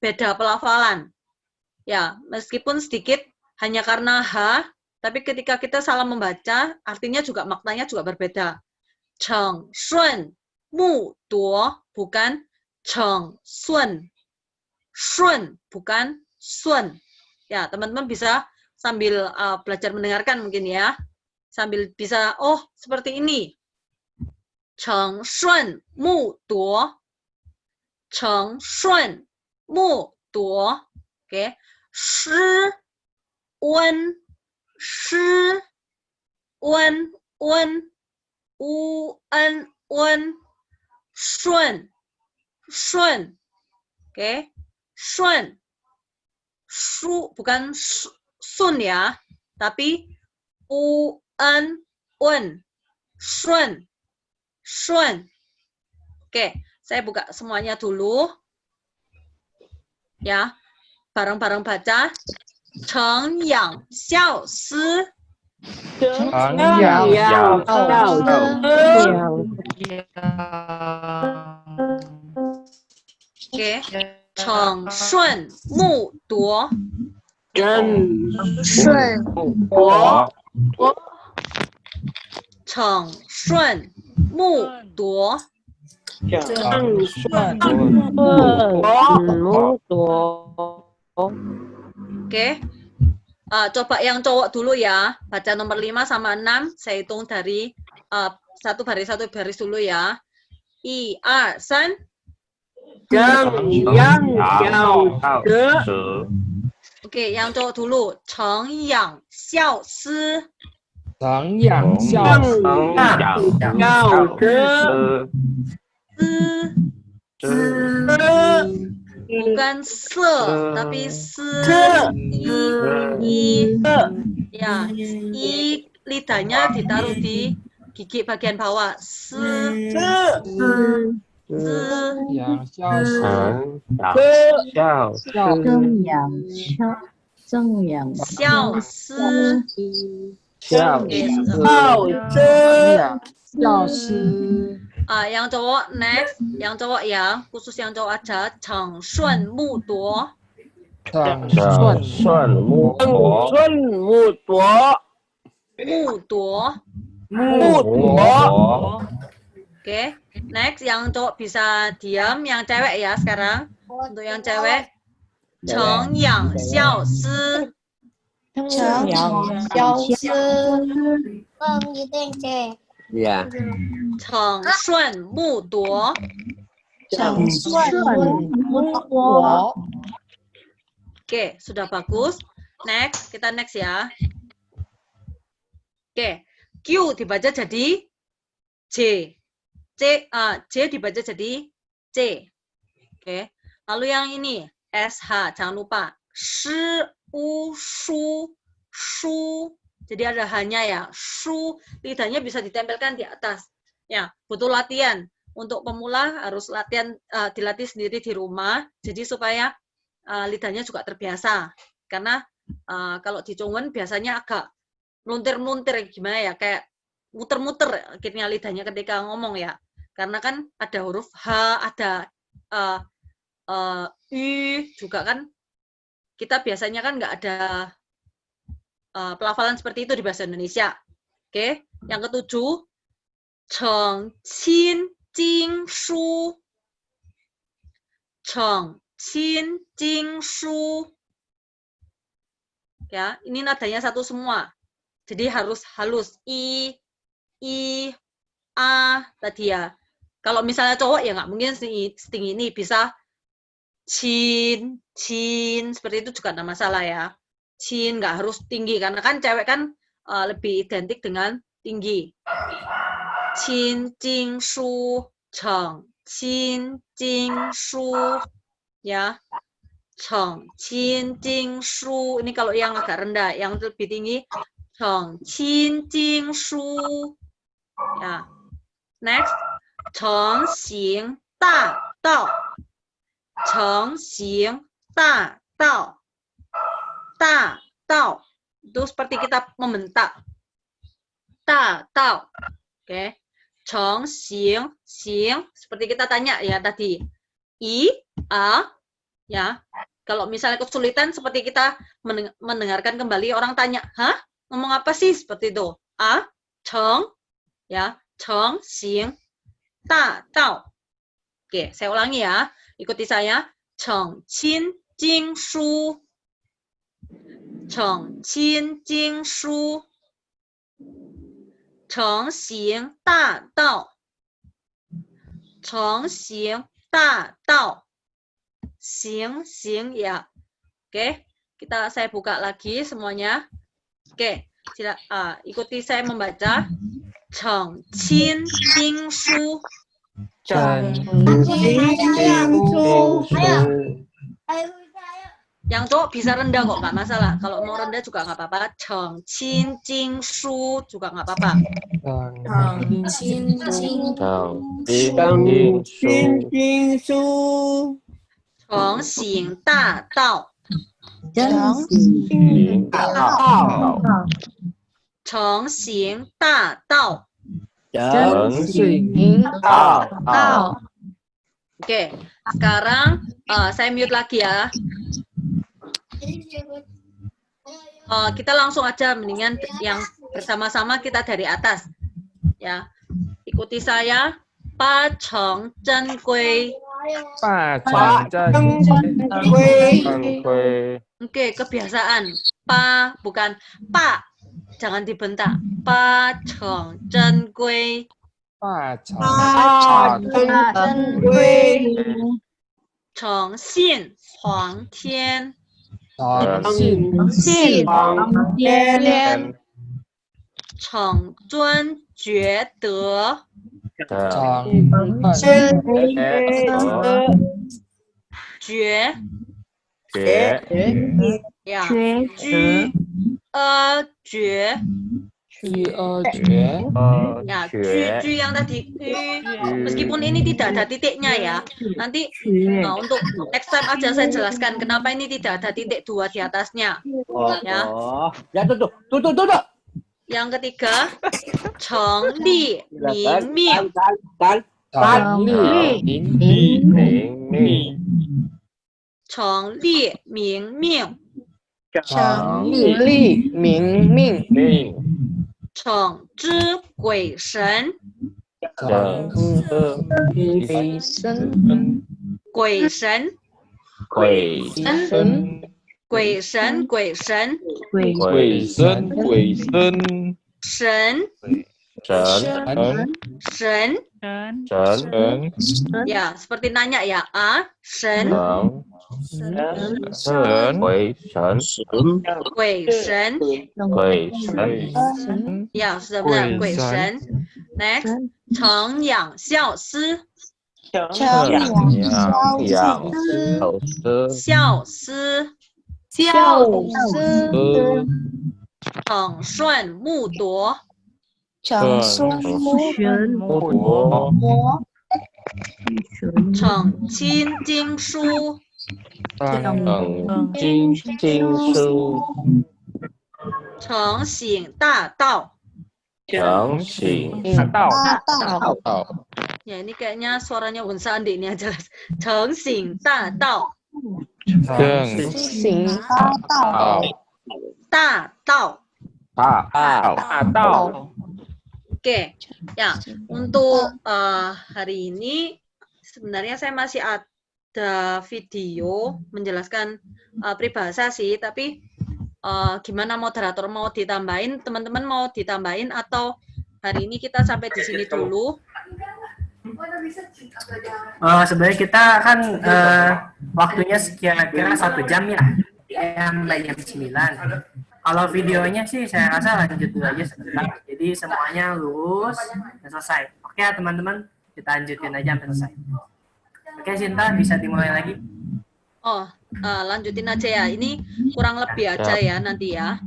Beda pelafalan. Ya, meskipun sedikit hanya karena H, tapi ketika kita salah membaca, artinya juga maknanya juga berbeda. Cheng shun mu duo bukan cheng sun. Shun bukan sun. Ya, teman-teman bisa sambil belajar mendengarkan mungkin ya. Sambil bisa, oh seperti ini. Cheng shun mu duo. Cheng shun mu duo. Oke. Shi wen. Shi wen. u en un shun shun. Oke. Shun. Shu bukan sun ya, tapi u en un shun shun. Oke, saya buka semuanya dulu. Ya. Bareng-bareng baca. Cheng yang xiao si. Cheng yang xiao Oke. Cheng shun mu duo.顺 成顺木铎。 Oke. Coba yang cowok dulu ya. Baca nomor 5 sama 6. Saya hitung dari satu baris dulu ya. 1, 2, 3. 蛇 Oke, yang cowok dulu. 成养孝思。 Cheng yang xiao Bukan se, tapi se. Ya, i lidahnya ditaruh di gigi bagian bawah. Se. yang xiao si 笑 孝思。 Yang cowok next, yang cowok ya, khusus yang cowok aja. 成顺木铎。 Cheng 顺木朵 Oke, next yang cowok bisa diam, yang cewek ya sekarang. Untuk yang cewek. 成养孝思。 Iya. 成顺木铎。 Oke, sudah bagus. Next, kita next ya. Oke, Q dibaca jadi J. J dibaca jadi C. Oke, lalu yang ini SH, jangan lupa. Shi, U, Shu, Shu. Jadi ada hanya ya. Shu, lidahnya bisa ditempelkan di atas. Ya, butuh latihan. Untuk pemula harus latihan, dilatih sendiri di rumah. Jadi supaya lidahnya juga terbiasa. Karena kalau di Zhongwen biasanya agak meluntir-meluntir gimana ya, kayak muter-muter akhirnya lidahnya ketika ngomong ya. Karena kan ada huruf H, ada U juga kan. Kita biasanya kan nggak ada pelafalan seperti itu di bahasa Indonesia. Oke, yang ketujuh, Cheng Qin Jing Shu. Cheng Qin Jing Shu. Ya, ini nadanya satu semua. Jadi harus halus. I, A tadi ya. Kalau misalnya cowok ya nggak mungkin setinggi ini, bisa Chin, seperti itu juga nggak masalah ya. Chin nggak harus tinggi, karena kan cewek kan lebih identik dengan tinggi. Qin Jing Shu, Cheng Qin Jing Shu. Ya. Cheng Qin Jing Shu. Ini kalau yang agak rendah, yang lebih tinggi Cheng Qin Jing Shu. Ya. Next, Cheng Xing Da Dao. Cheng Xing Da Dao. Da Dao. Itu seperti kita membentak. Da Dao. Oke. Cheng Xing, Xing seperti kita tanya ya tadi. I, A, ya. Kalau misalnya kesulitan seperti kita mendengarkan kembali orang tanya, "Hah? Ngomong apa sih?" Seperti itu. A, Cheng, ya. Cheng Xing Da Dao. Oke, saya ulangi ya. Ikuti saya. Cheng Qin Jing Shu. Cheng Qin Jing Shu. Cheng Xing Da Dao. Cheng Xing Da Dao. Xing ya. Oke, saya buka lagi semuanya. Oke, ikuti saya membaca. 澄清经书。真Yang cowok bisa rendah kok, nggak masalah. Kalau mau rendah juga nggak apa-apa. Cheng Qin Jing Shu juga nggak apa-apa. Cheng Xing Da Dao. Cheng Xing Da Dao. Oke, sekarang saya mute lagi ya. Kita langsung aja, mendingan yang bersama-sama kita dari atas. Ya, ikuti saya. Pa Cheng Zhen Gui. Oke, kebiasaan. Pa bukan pa. Jangan dibentak. Pa Cheng Zhen Gui. Cheng Xin Huang Tian. Cheng Zun Jue De. Jue. Ya. Ju. Jue. Ya, ju yang tadi meskipun ini tidak ada titiknya ya. Nanti untuk next time aja saya jelaskan kenapa ini tidak ada titik 2 di atasnya. Ya. tuh. Yang ketiga, Cheng Li Ming Ming. Cheng Li Ming Ming. Cheng Zhi Gui Shen. Gui Shen. Gui Shen. Gui Shen. Shen. Shen. Ya, seperti nanya ya. Shen. Gui Shen. Ya, sudah benar. Gui Shen. Next. Cheng Yang Xiao Si. Xiao Si. Cheng Shun Mu Duo. Cheng Qin Jing Shu. Cheng Xing Da Dao. Ya, ini kayaknya suaranya Unsa Andi ini aja. Cheng Xing Da Dao. Da Dao. Oke, ya untuk hari ini sebenarnya saya masih ada video menjelaskan peribahasa sih, tapi gimana moderator mau ditambahin, teman-teman mau ditambahin atau hari ini kita sampai di sini dulu? Sebenarnya kita kan waktunya kira-kira 1 jam ya, jam 9. Kalau videonya sih saya rasa lanjut dulu aja sebentar. Jadi semuanya lurus dan selesai. Oke ya teman-teman, kita lanjutin aja sampai selesai. Oke Sinta, bisa dimulai lagi? Lanjutin aja ya. Ini kurang lebih aja ya nanti ya.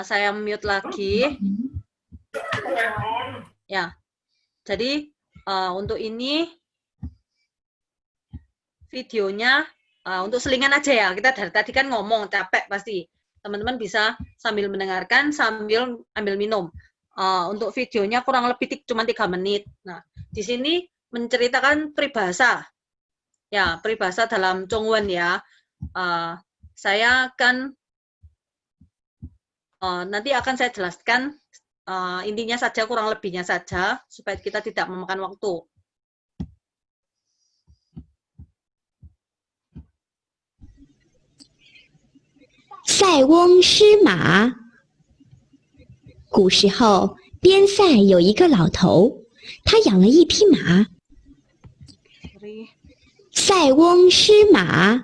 Saya mute lagi. Ya. Jadi untuk ini videonya untuk selingan aja ya. Kita dari tadi kan ngomong capek pasti. Teman-teman bisa sambil mendengarkan sambil ambil minum. Untuk videonya kurang lebih cuma 3 menit. Nah, di sini menceritakan peribahasa. Ya, peribahasa dalam Zhongwen ya. Saya akan nanti akan saya jelaskan intinya saja, kurang lebihnya saja supaya kita tidak memakan waktu. 塞翁失马。古时候，边塞有一个老头，他养了一匹马。塞翁失马。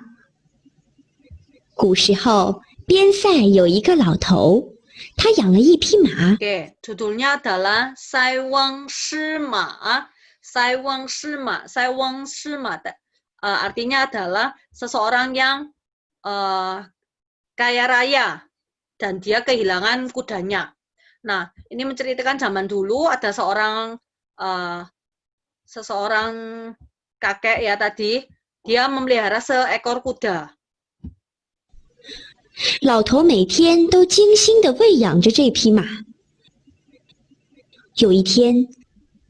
古时候，边塞有一个老头，他养了一匹马。 Oke, judulnya adalah Sai Wang Shi Ma. Sai Wang Shi Ma. Sai Wang Shi Ma. Artinya adalah seseorang yang kaya raya dan dia kehilangan kudanya. Nah, ini menceritakan zaman dulu ada seseorang kakek ya tadi, dia memelihara seekor kuda. 老头每天都精心地喂养着这匹马。有一天，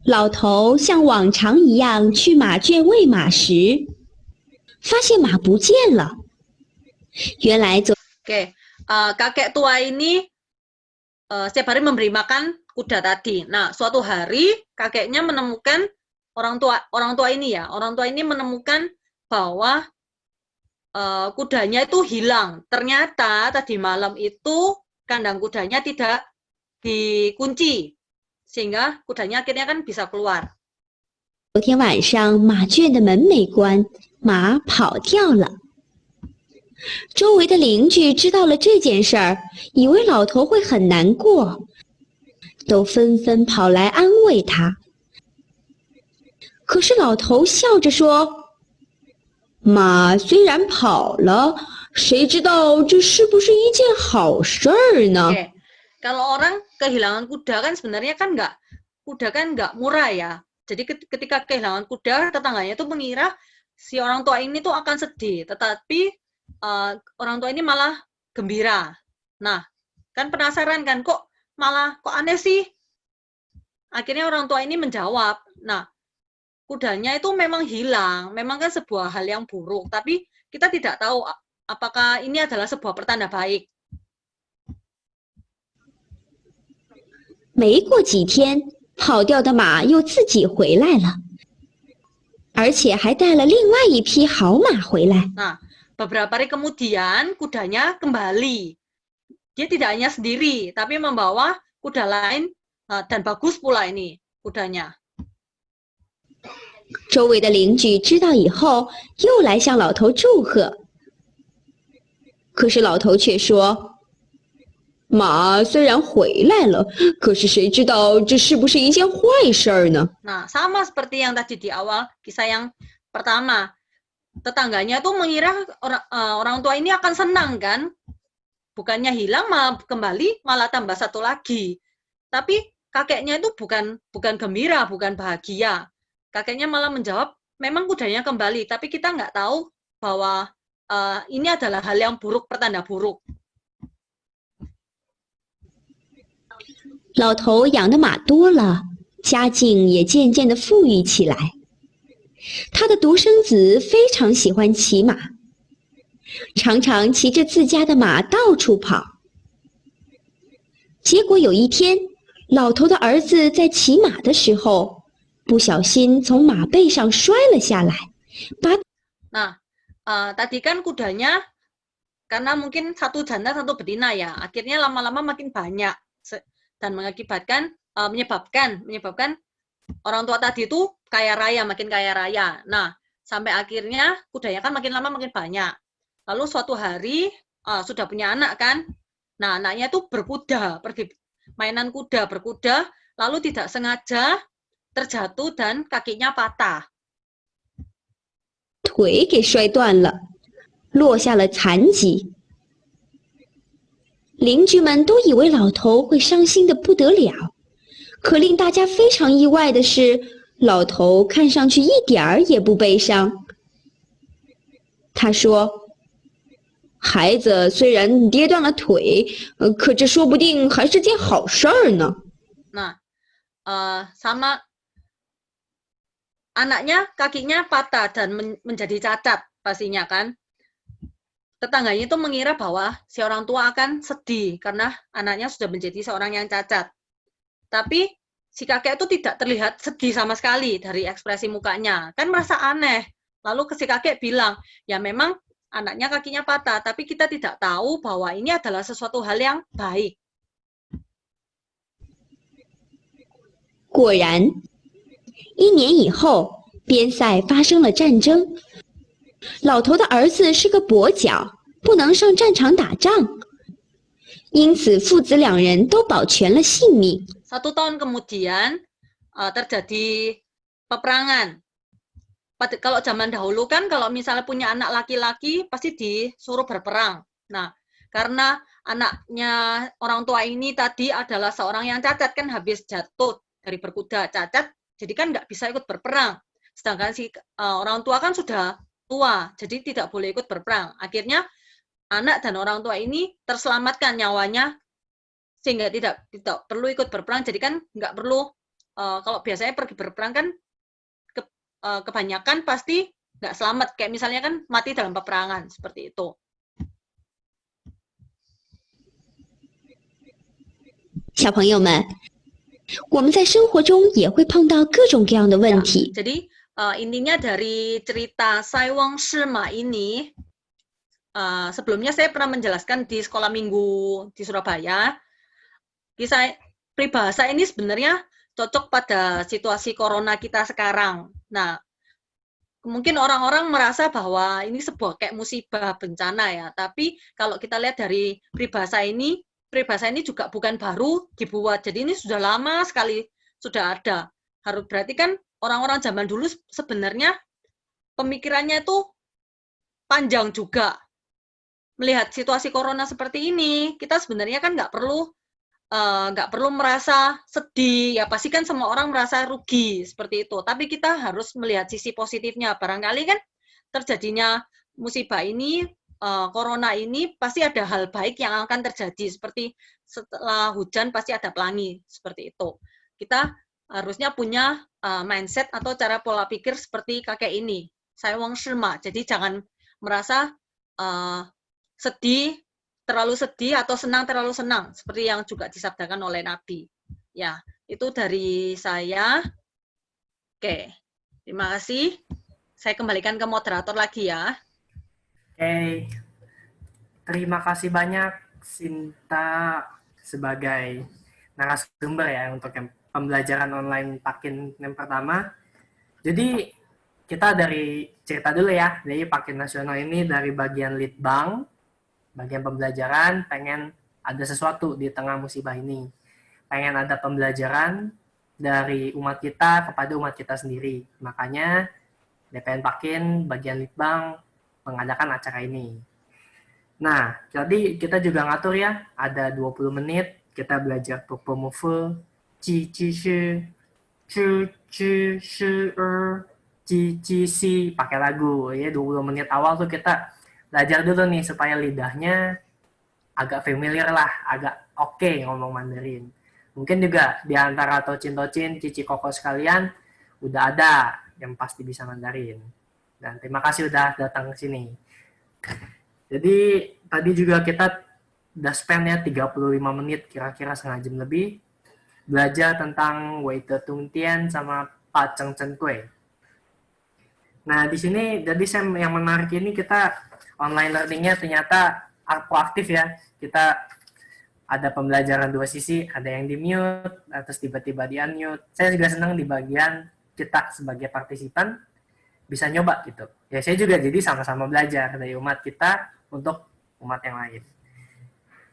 老头像往常一样去马圈喂马时，发现马不见了。原来Oke, kakek tua ini setiap hari memberi makan kuda tadi. Nah, suatu hari kakeknya menemukan orang tua ini menemukan bahwa kudanya itu hilang. Ternyata tadi malam itu kandang kudanya tidak dikunci, sehingga kudanya akhirnya kan bisa keluar. 昨天晚上马圈的门没关，马跑掉了。周围的邻居知道了这件事儿，以为老头会很难过，都纷纷跑来安慰他。可是老头笑着说：“马虽然跑了，谁知道这是不是一件好事儿呢？” Oke. Kalau orang kehilangan kuda kan sebenarnya kan kuda kan nggak murah ya. Jadi ketika kehilangan kuda, tetangganya itu mengira si orang tua ini tuh akan sedih, tetapi orang tua ini malah gembira. Nah, kan penasaran kan, kok aneh sih? Akhirnya orang tua ini menjawab, nah, kudanya itu memang hilang, memang kan sebuah hal yang buruk, tapi kita tidak tahu apakah ini adalah sebuah pertanda baik. 没过几天，跑掉的马又自己回来了，而且还带了另外一匹好马回来。 Nah, beberapa hari kemudian kudanya kembali. Dia tidak hanya sendiri, tapi membawa kuda lain dan bagus pula ini kudanya. 周围的邻居知道以后，又来向老头祝贺。可是老头却说：“马虽然回来了，可是谁知道这是不是一件坏事儿呢？” Nah, sama seperti yang tadi di awal kisah yang pertama. Tetangganya tuh mengira orang tua ini akan senang kan, bukannya hilang malah kembali, malah tambah satu lagi. Tapi kakeknya itu bukan gembira, bukan bahagia. Kakeknya malah menjawab, memang kudanya kembali, tapi kita nggak tahu bahwa ini adalah hal yang buruk, pertanda buruk. 老头养的马多了，家境也渐渐的富裕起来。他的独生子非常喜欢骑马，常常骑着自家的马到处跑。结果有一天，老头的儿子在骑马的时候，不小心从马背上摔了下来，Nah, tadi kan kudanya karena mungkin satu jantan satu betina ya, akhirnya lama-lama makin banyak dan menyebabkan orang tua tadi itu kaya raya, makin kaya raya. Nah, sampai akhirnya kudanya kan makin lama makin banyak. Lalu suatu hari sudah punya anak kan. Nah, anaknya itu berkuda, pergi mainan kuda, berkuda, lalu tidak sengaja terjatuh dan kakinya patah. 腿给摔断了，落下了残疾。邻居们都以为老头会伤心的不得了，可令大家非常意外的是，老头看上去一点儿也不悲伤。他说：“孩子虽然跌断了腿，可这说不定还是件好事儿呢。” Nah, sama anaknya kakinya patah dan menjadi cacat pastinya kan. Tetangganya itu mengira bahwa si orang tua akan sedih karena anaknya sudah menjadi seorang yang cacat. Tapi si kakek itu tidak terlihat sedih sama sekali dari ekspresi mukanya. Kan merasa aneh. Lalu si kakek bilang, ya memang anaknya kakinya patah, tapi kita tidak tahu bahwa ini adalah sesuatu hal yang baik. 果然，1年以后，边塞发生了战争。老头的儿子是个跛脚，不能上战场打仗。因此父子两人都保全了性命。1 tahun kemudian terjadi peperangan. Kalau zaman dahulu kan kalau misalnya punya anak laki-laki pasti disuruh berperang. Nah, karena anaknya orang tua ini tadi adalah seorang yang cacat, kan habis jatuh dari berkuda cacat, jadi kan nggak bisa ikut berperang. Sedangkan si orang tua kan sudah tua, jadi tidak boleh ikut berperang. Akhirnya anak dan orang tua ini terselamatkan nyawanya sehingga tidak perlu ikut berperang. Jadi kan nggak perlu kalau biasanya pergi berperang kan kebanyakan pasti nggak selamat, kayak misalnya kan mati dalam peperangan seperti itu. 小朋友们，我们在生活中也会碰到各种各样的问题。 Jadi intinya dari cerita Sai Wang Shima ini, sebelumnya saya pernah menjelaskan di sekolah minggu di Surabaya. Kisah peribahasa ini sebenarnya cocok pada situasi corona kita sekarang. Nah, mungkin orang-orang merasa bahwa ini sebuah kayak musibah bencana ya, tapi kalau kita lihat dari peribahasa ini juga bukan baru dibuat, jadi ini sudah lama sekali sudah ada. Harus berarti kan orang-orang zaman dulu sebenarnya pemikirannya itu panjang juga. Melihat situasi corona seperti ini, kita sebenarnya kan nggak perlu merasa sedih, ya pasti kan semua orang merasa rugi seperti itu. Tapi kita harus melihat sisi positifnya. Barangkali kan terjadinya musibah ini, corona ini pasti ada hal baik yang akan terjadi. Seperti setelah hujan pasti ada pelangi seperti itu. Kita harusnya punya mindset atau cara pola pikir seperti kakek ini, Sai Wang Shima. Jadi jangan merasa sedih, terlalu sedih atau senang terlalu senang, seperti yang juga disabdakan oleh Nabi. Ya, itu dari saya. Oke, terima kasih. Saya kembalikan ke moderator lagi ya. Oke, terima kasih banyak Sinta sebagai narasumber ya untuk yang pembelajaran online Pakin yang pertama. Jadi kita dari cerita dulu ya, jadi Pakin Nasional ini dari bagian Litbang, bagian pembelajaran, pengen ada sesuatu di tengah musibah ini. Pengen ada pembelajaran dari umat kita kepada umat kita sendiri. Makanya DPN Pakin, bagian Litbang, mengadakan acara ini. Nah, jadi kita juga ngatur ya, ada 20 menit, kita belajar Popomove, Ci Ci Shi, Chu Chu Shi Ci Ci Si, pakai lagu. Ya, 20 menit awal tuh kita belajar dulu nih supaya lidahnya agak familiar lah, agak oke ngomong Mandarin. Mungkin juga di antara tocin-tocin, cici koko sekalian udah ada yang pasti bisa Mandarin. Dan terima kasih udah datang ke sini. Jadi tadi juga kita udah spend ya 35 menit, kira-kira setengah jam lebih belajar tentang Wei Te Tung Tian sama Pa Cheng Chen Kue. Nah, di sini jadi yang menarik ini kita online learning-nya ternyata proaktif ya. Kita ada pembelajaran dua sisi, ada yang di mute, terus tiba-tiba di unmute. Saya juga senang di bagian kita sebagai partisipan bisa nyoba gitu. Ya saya juga jadi sama-sama belajar dari umat kita untuk umat yang lain.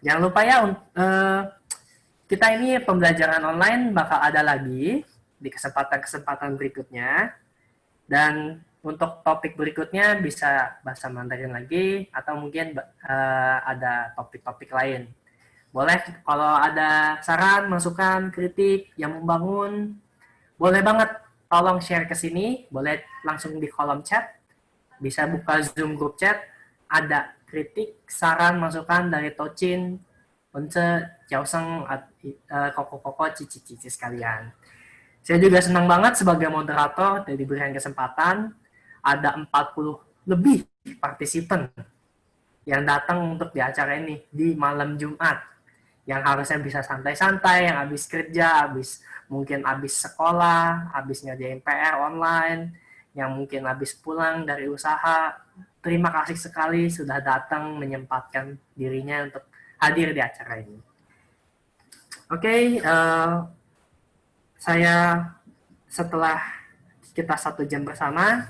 Jangan lupa ya, kita ini pembelajaran online bakal ada lagi di kesempatan-kesempatan berikutnya. Dan untuk topik berikutnya bisa bahasa Mandarin lagi atau mungkin ada topik-topik lain. Boleh kalau ada saran, masukan, kritik yang membangun, boleh banget tolong share ke sini, boleh langsung di kolom chat, bisa buka Zoom group chat, ada kritik, saran, masukan dari Tocin, Once, Jiaoseng, koko-koko, cici-cici sekalian. Saya juga senang banget sebagai moderator dan diberikan kesempatan ada 40 lebih partisipan yang datang untuk di acara ini di malam Jumat. Yang harusnya bisa santai-santai, yang habis kerja, mungkin habis sekolah, habis ngerjain PR online, yang mungkin habis pulang dari usaha. Terima kasih sekali sudah datang menyempatkan dirinya untuk hadir di acara ini. Oke, saya setelah kita 1 jam bersama,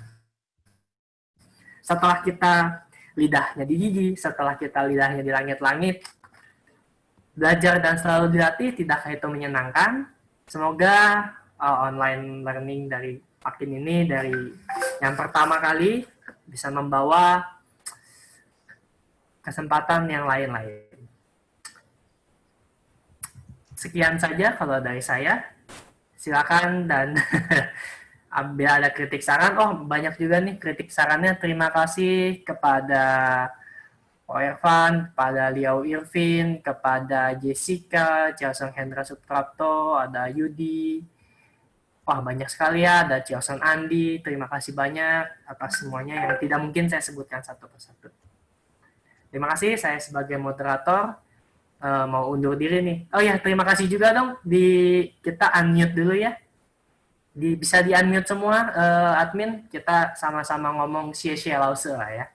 setelah kita lidahnya di gigi, setelah kita lidahnya di langit-langit, belajar dan selalu dilatih, tidakkah itu menyenangkan? Semoga online learning dari Pakin ini dari yang pertama kali bisa membawa kesempatan yang lain-lain. Sekian saja kalau dari saya. Silakan dan bila ada kritik saran, banyak juga nih kritik sarannya. Terima kasih kepada Ko Ervan, kepada Liao Irvin, kepada Jessica, Chiaosong Hendra Suprapto, ada Yudi. Wah, banyak sekali ya, ada Chiaosong Andi. Terima kasih banyak atas semuanya yang tidak mungkin saya sebutkan satu persatu. Terima kasih, saya sebagai moderator mau undur diri nih. Oh ya, terima kasih juga dong. Kita unmute dulu ya. Bisa di-unmute semua, admin. Kita sama-sama ngomong xie lause lah ya.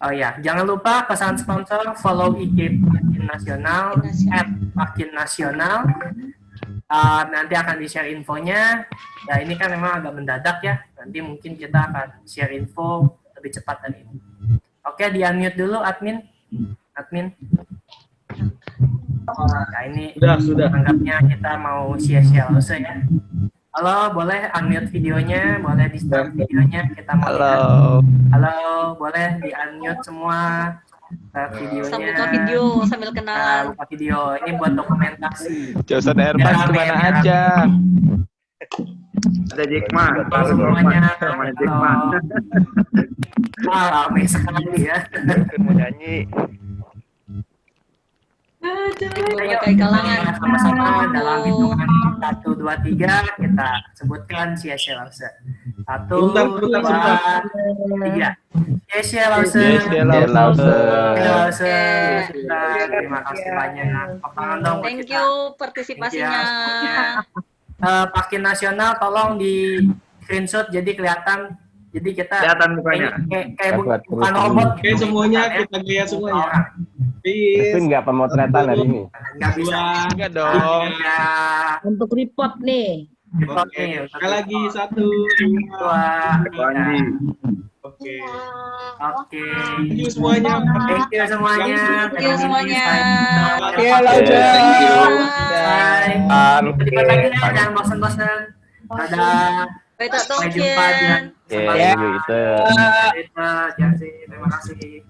Oh ya, jangan lupa pesan sponsor, follow IG Pakin Nasional, @pakinnasional. Nanti akan di-share infonya. Ya, ini kan memang agak mendadak ya. Nanti mungkin kita akan share info lebih cepat dari ini. Oke, di-unmute dulu admin. Admin. Nah, ini sudah. Anggapnya kita mau share lause ya. Halo, boleh unmute videonya, boleh di start videonya, kita mau lihat. Halo, boleh di unmute semua start videonya. Sambil buka video, sambil kenalan. Buka video, ini buat dokumentasi. Chiaosong Ervan kemana aja? Ada Jackman. Semuanya. Sama Jackman. Wah, ramai sekali ya. Mau nyanyi. Berbagai kalangan. Sama-sama dalam hitungan 1, 2, 3 kita sebutkan xie lause. 1, 2, 3. Xie lause. Terima kasih banyak. Papangan dong buat Thank kita. you partisipasinya. Pakin Nasional tolong di screenshot jadi kelihatan. Jadi kita Kelihatan mukanya. kayak bukan robot. Oke, semuanya kita gaya semuanya. Itu nggak pemotretan hari ini. Nggak bisa. Enggak dong. Ya, Untuk report nih. report nih. Sekali lagi 1, 2, Andi. Oke. Oke. Thank you semuanya. Thank you semuanya. Thank you semuanya. Thank you. Bye. Terima kasih ya, jangan bosan-bosan. Dadah. Baik, Sampai jumpa di Tongkian. Oke, gitu. Terima kasih.